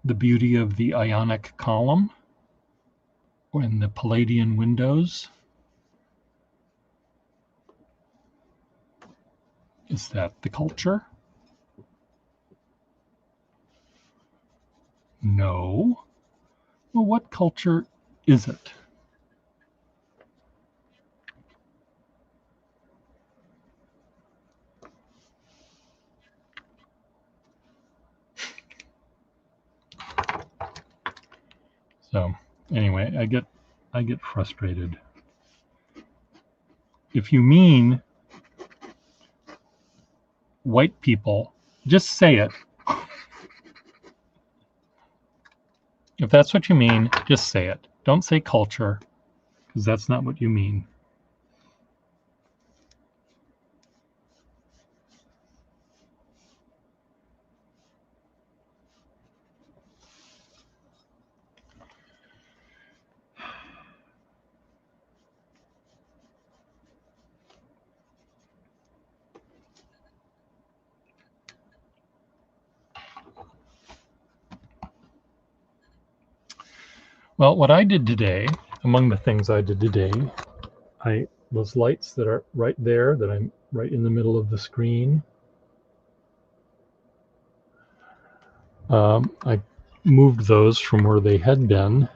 the beauty of the Ionic column and the Palladian windows. Is that the culture? No. Well, what culture is it? So anyway, I get frustrated. If you mean white people, just say it. If that's what you mean, just say it. Don't say culture, because that's not what you mean. Well, what I did today, among the things I did today, those lights that are right there, that I'm right in the middle of the screen, I moved those from where they had been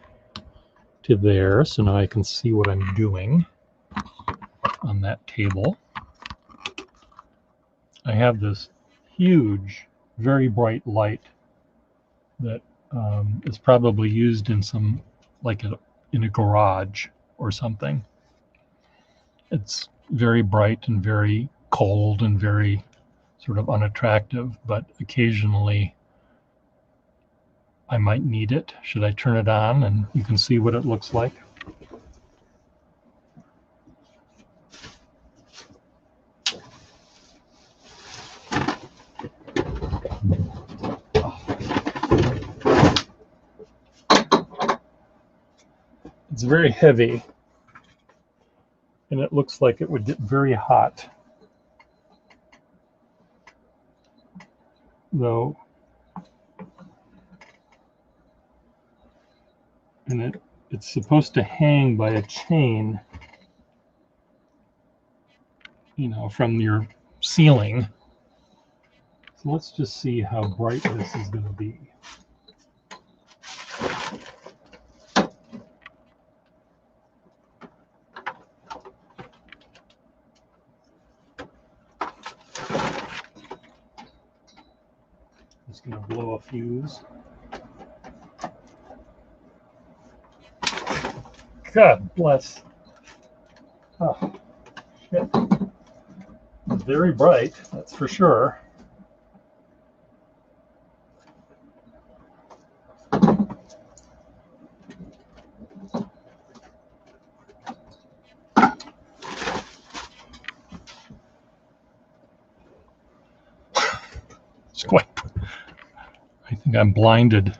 to there, so now I can see what I'm doing on that table. I have this huge, very bright light that is probably used in some, in a garage, or something. It's very bright and very cold and very sort of unattractive, but occasionally I might need it. Should I turn it on and you can see what it looks like? It's very heavy and it looks like it would get very hot. Though, and it's supposed to hang by a chain, you know, from your ceiling. So let's just see how bright this is going to be. Just going to blow a fuse. God bless. Oh, shit. It's very bright, that's for sure. It's quite. I think I'm blinded.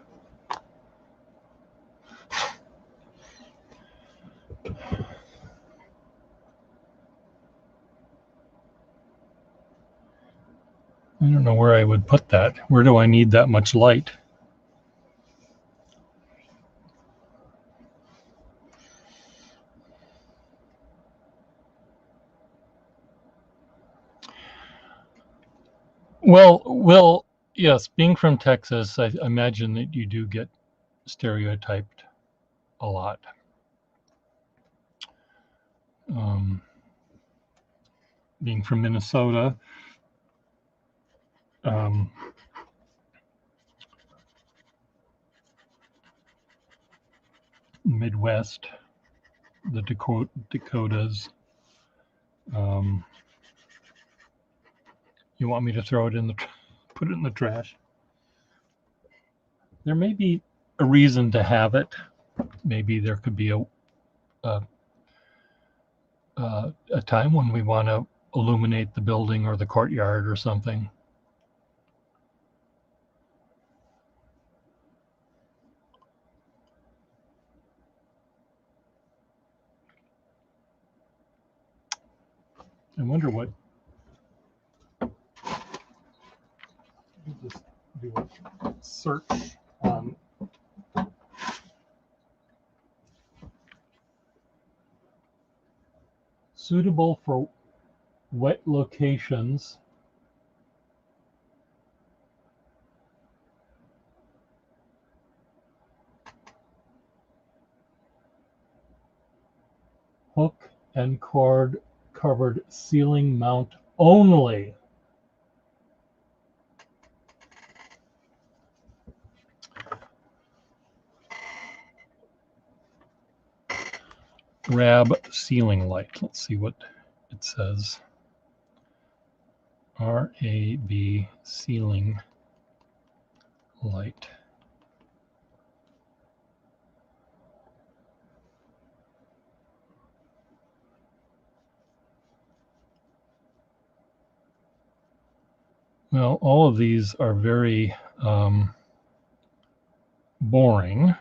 I don't know where I would put that. Where do I need that much light? Well, yes, being from Texas, I imagine that you do get stereotyped a lot. Being from Minnesota, Midwest, the Dakotas. You want me to throw it in the, put it in the trash? There may be a reason to have it. Maybe there could be a time when we want to illuminate the building or the courtyard or something. I wonder what. Just do a search on suitable for wet locations. Hook and cord covered ceiling mount only. RAB ceiling light. Let's see what it says. RAB ceiling light. Well, all of these are very boring.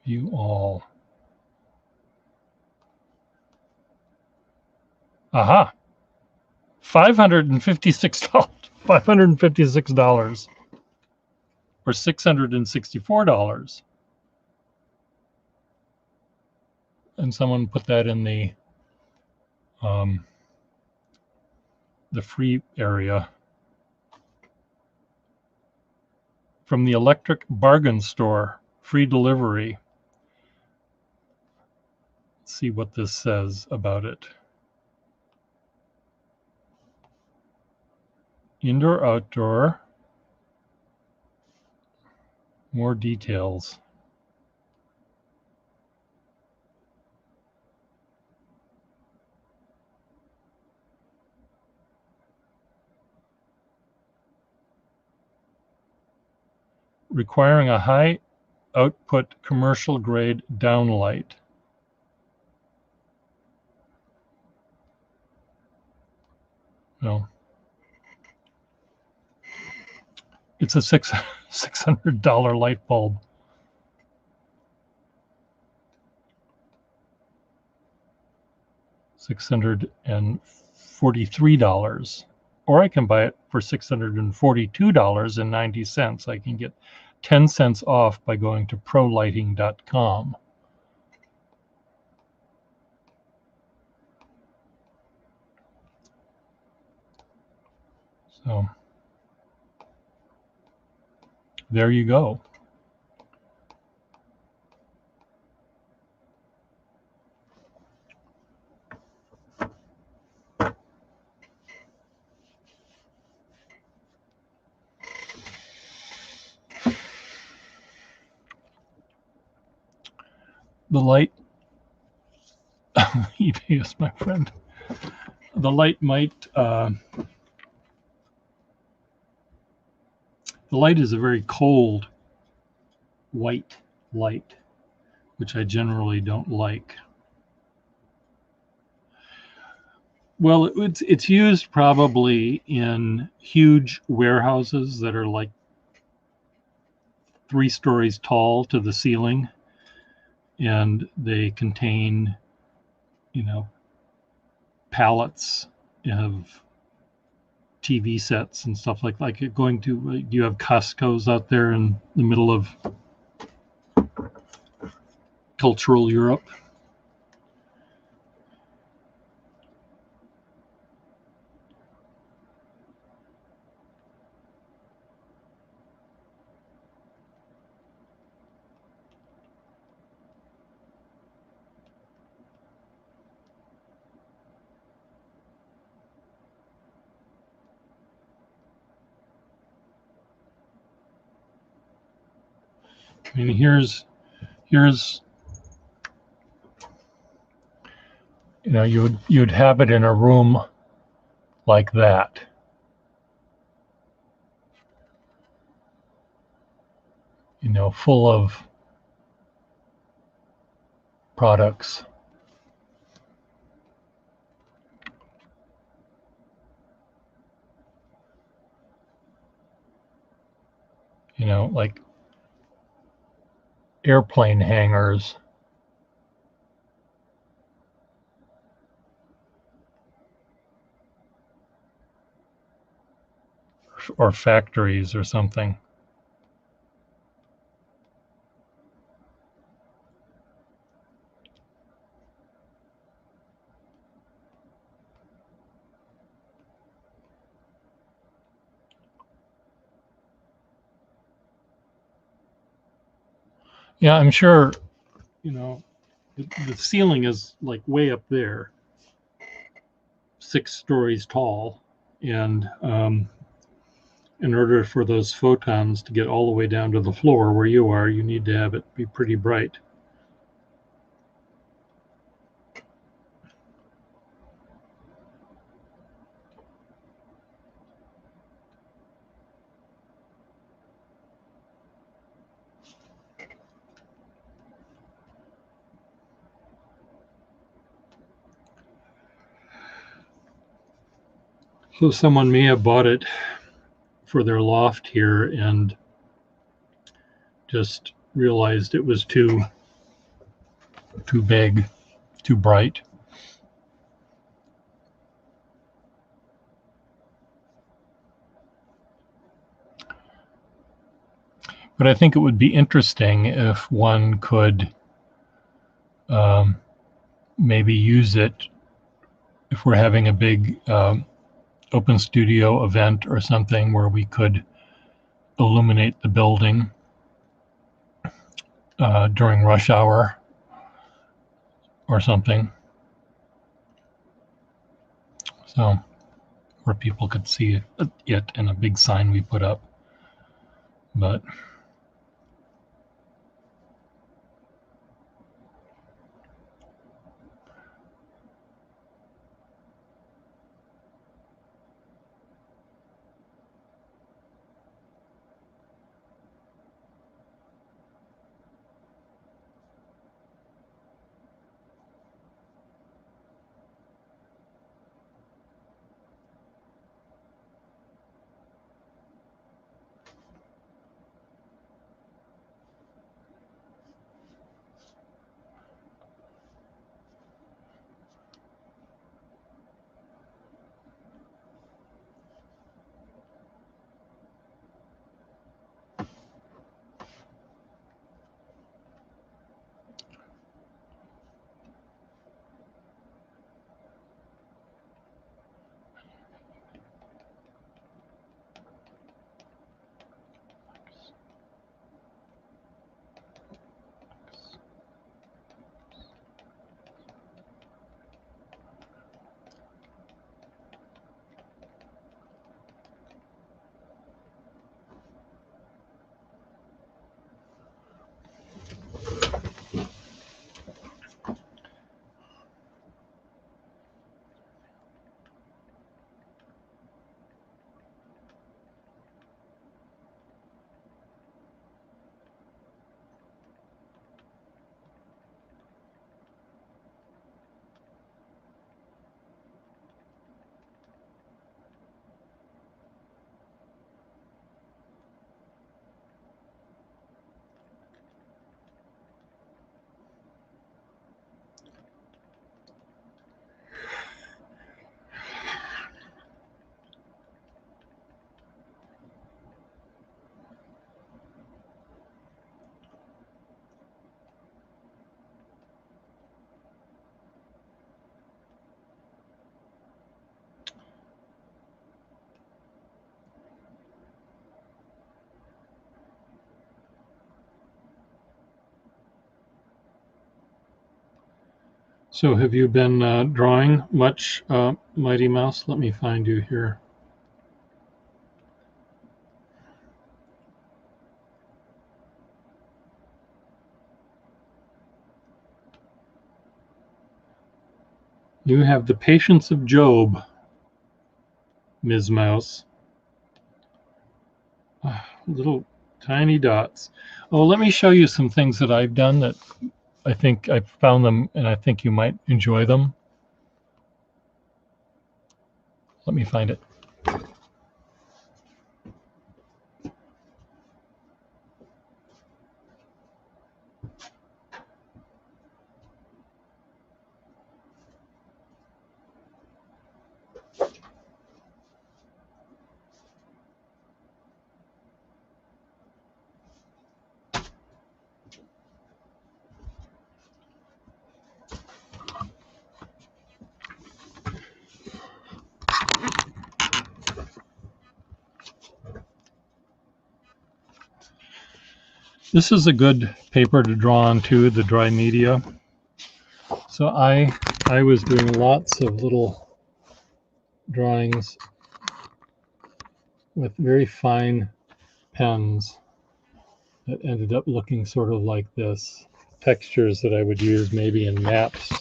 View all. Aha. $556. $556. Or $664. And someone put that in the free area. From the Electric Bargain Store, free delivery. Let's see what this says about it. Indoor, outdoor. More details. requiring a high output commercial grade downlight. No. It's a $600 light bulb. $643. Or I can buy it for $642.90. I can get 10 cents off by going to prolighting.com. So there you go. The light, eBay is my friend. The light might, the light is a very cold white light, which I generally don't like. Well, it's used probably in huge warehouses that are like 3 stories tall to the ceiling, and they contain, pallets of TV sets and stuff like going to, you have Costco's out there in the middle of cultural Europe. I mean, here's you'd have it in a room like that. Full of products. Like airplane hangars. Or factories or something. Yeah, I'm sure, the ceiling is like way up there, 6 stories tall. And in order for those photons to get all the way down to the floor where you are, you need to have it be pretty bright. So someone may have bought it for their loft here and just realized it was too big, too bright. But I think it would be interesting if one could maybe use it if we're having a big open studio event or something where we could illuminate the building during rush hour or something. So where people could see it in a big sign we put up. But So have you been drawing much, Mighty Mouse? Let me find you here. You have the patience of Job, Ms. Mouse. Little tiny dots. Oh, let me show you some things that I've done that I think I found them and I think you might enjoy them. Let me find it. This is a good paper to draw onto, the dry media. So I was doing lots of little drawings with very fine pens that ended up looking sort of like this. Textures that I would use maybe in maps.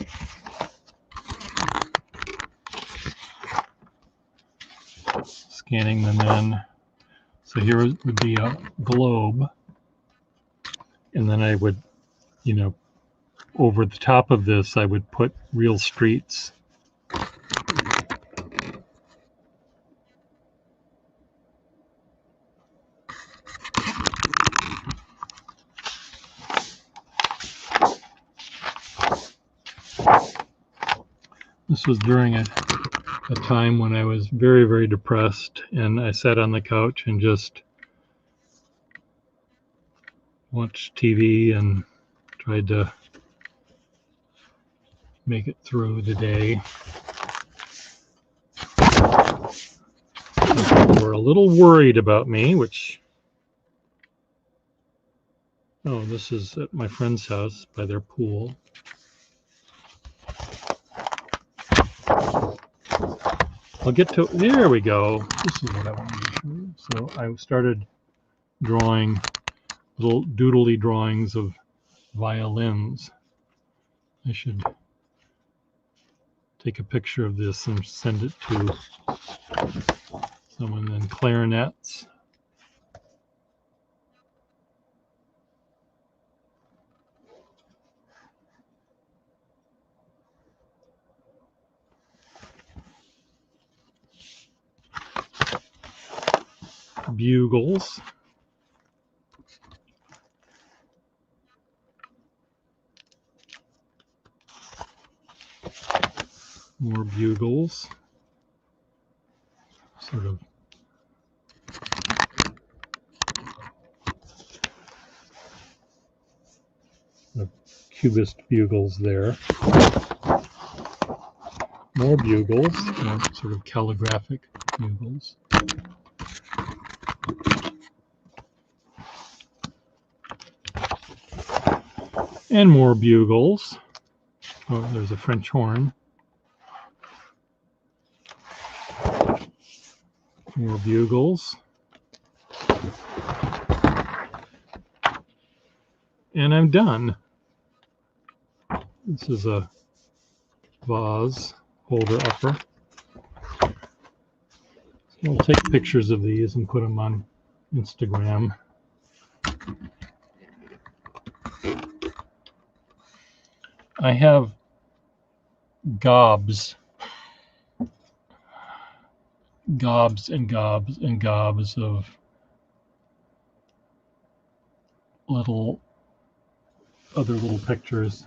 Scanning them in. So here would be a globe. And then I would, you know, over the top of this, I would put real streets. This was during a time when I was very, very depressed, and I sat on the couch and just watched TV and tried to make it through the day. People were a little worried about me, which, oh, this is at my friend's house by their pool. I'll get to, there we go. This is what I wanted to show you. So I started drawing little doodly drawings of violins. I should take a picture of this and send it to someone. Then clarinets. Bugles. More bugles. Sort of the cubist bugles there. More bugles, more sort of calligraphic bugles. And more bugles. Oh, there's a French horn. More bugles. And I'm done. This is a vase holder upper. So I'll take pictures of these and put them on Instagram. I have gobs and gobs and gobs of other little pictures.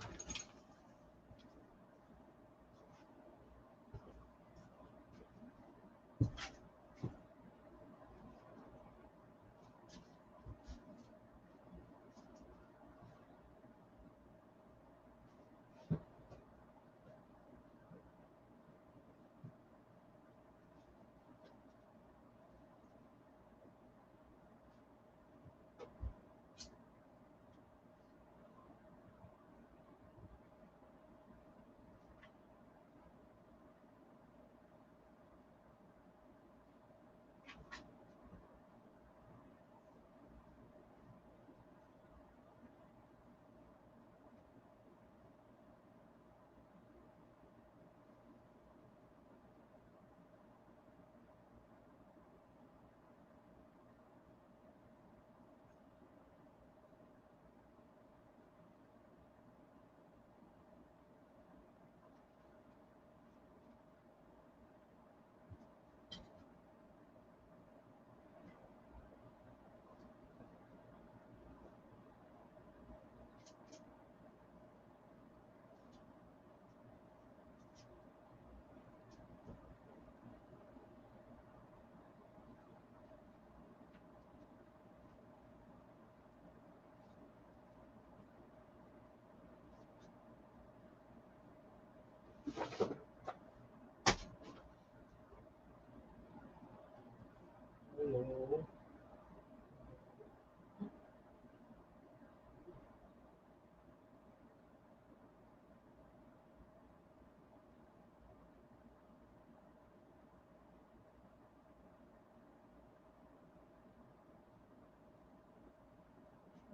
Hello.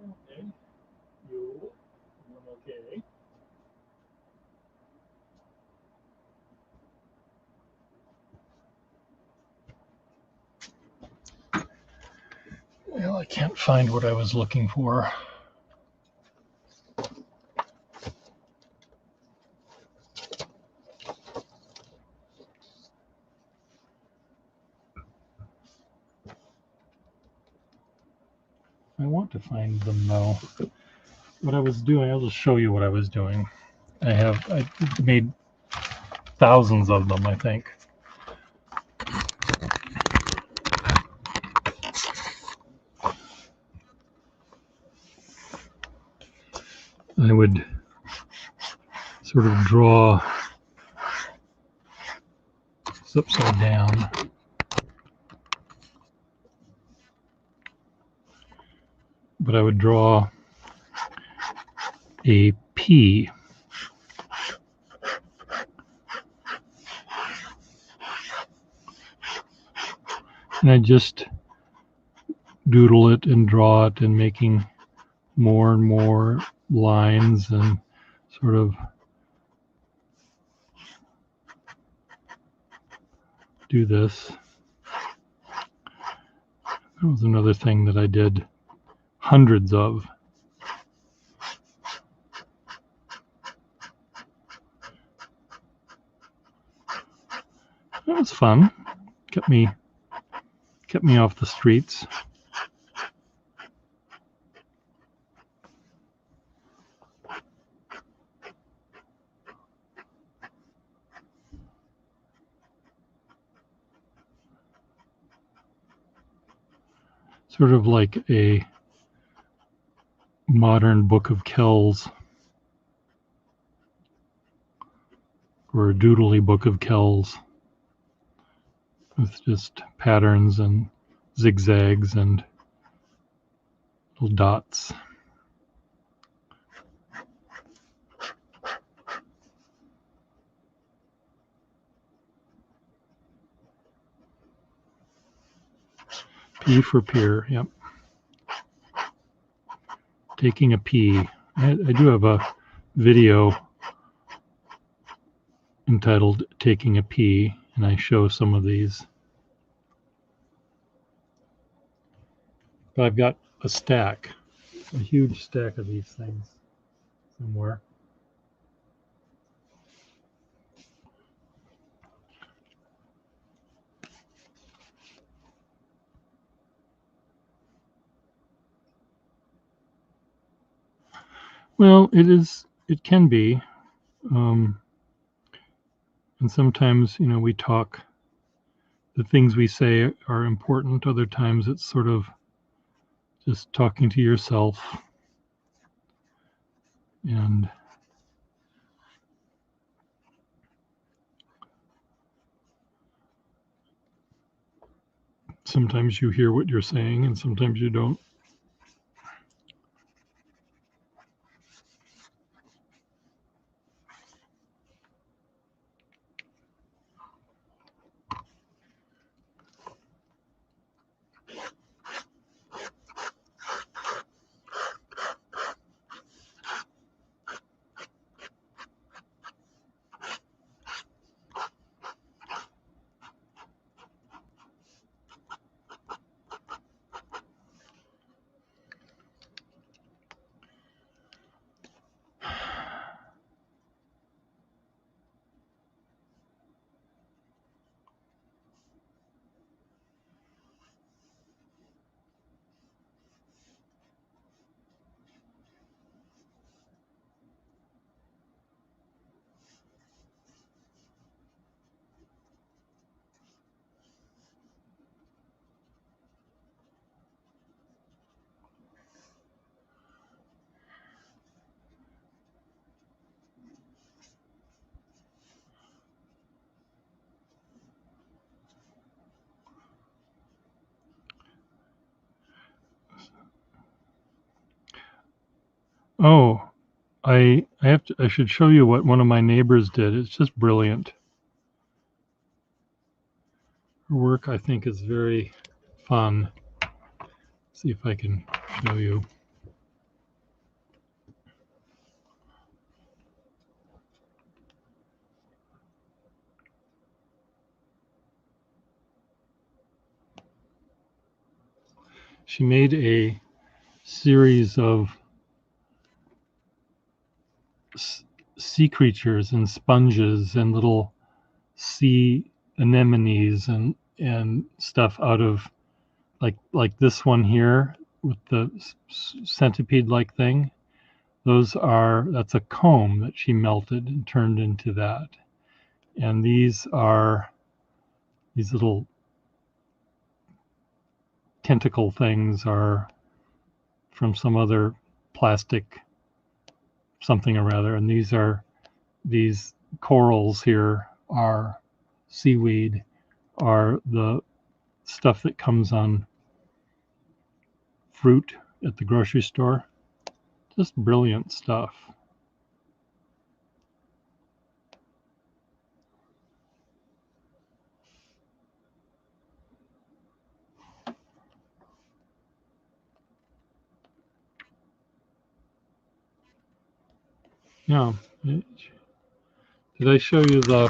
Okay. You. Okay. Well, I can't find what I was looking for. I want to find them though. What I was doing, I'll just show you what I was doing. I made thousands of them, I think. I would sort of draw this upside down. But I would draw a P. And I just doodle it and draw it and making more and more lines and sort of do this. That was another thing that I did hundreds of. That was fun. Kept me off the streets. Sort of like a modern Book of Kells or a doodly Book of Kells with just patterns and zigzags and little dots. P for peer, yep. Taking a P. I do have a video entitled Taking a P, and I show some of these. But I've got a stack, a huge stack of these things somewhere. Well, it can be. And sometimes, we talk, the things we say are important. Other times it's sort of just talking to yourself. And sometimes you hear what you're saying and sometimes you don't. Oh, I should show you what one of my neighbors did. It's just brilliant. Her work, I think, is very fun. See if I can show you. She made a series of sea creatures and sponges and little sea anemones and stuff out of like this one here with the centipede like thing. That's a comb that she melted and turned into that. And these are these little tentacle things are from some other plastic something or other. And these corals here are seaweed, are the stuff that comes on fruit at the grocery store. Just brilliant stuff. Yeah. Did I show you the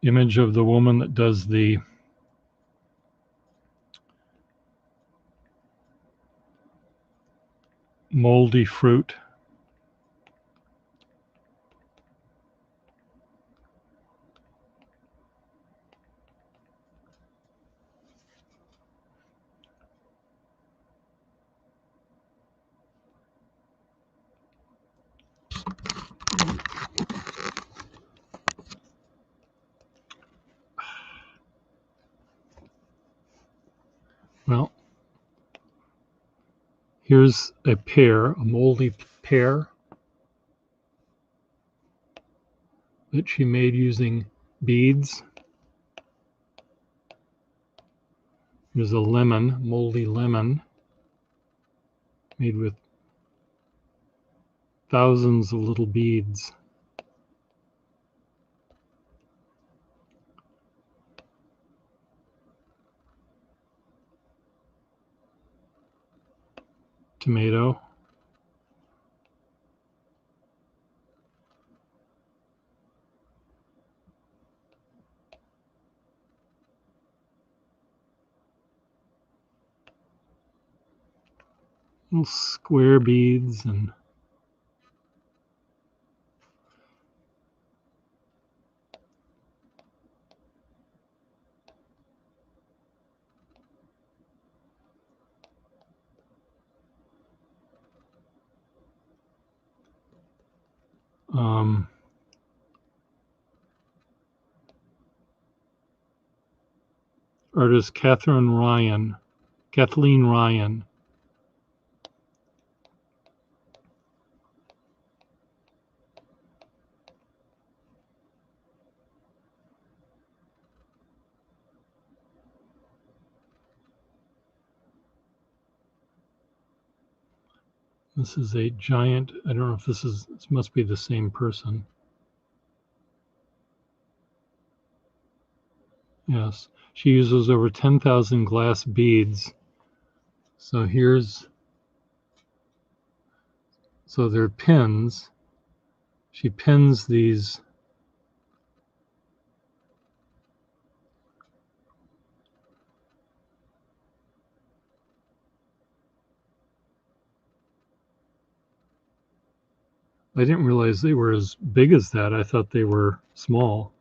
image of the woman that does the moldy fruit? Well, here's a pear, a moldy pear that she made using beads. Here's a lemon, moldy lemon, made with thousands of little beads. Tomato. Little square beads and artist Kathleen Ryan. This is a giant, I don't know if this must be the same person. Yes, she uses over 10,000 glass beads. So they're pins. She pins these. I didn't realize they were as big as that. I thought they were small.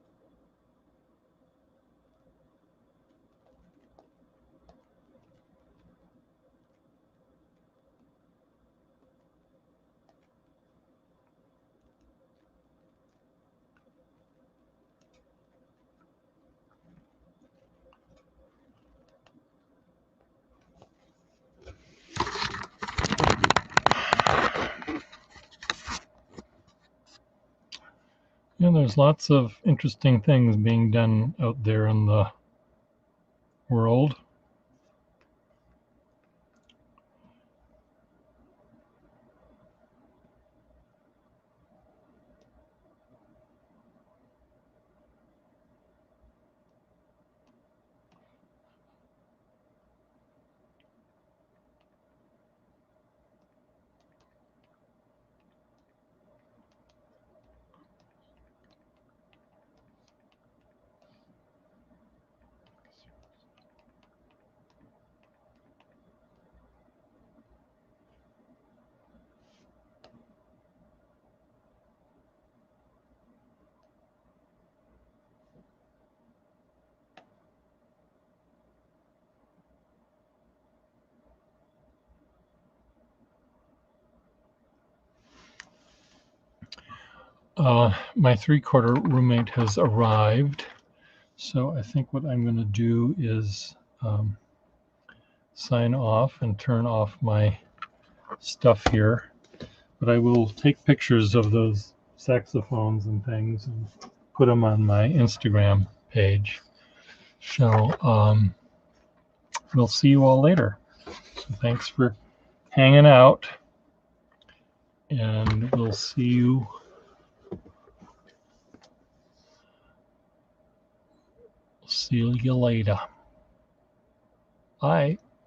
Yeah, there's lots of interesting things being done out there in the world. My 3/4 roommate has arrived. So I think what I'm going to do is sign off and turn off my stuff here. But I will take pictures of those saxophones and things and put them on my Instagram page. So we'll see you all later. So thanks for hanging out, and we'll see you later. Bye.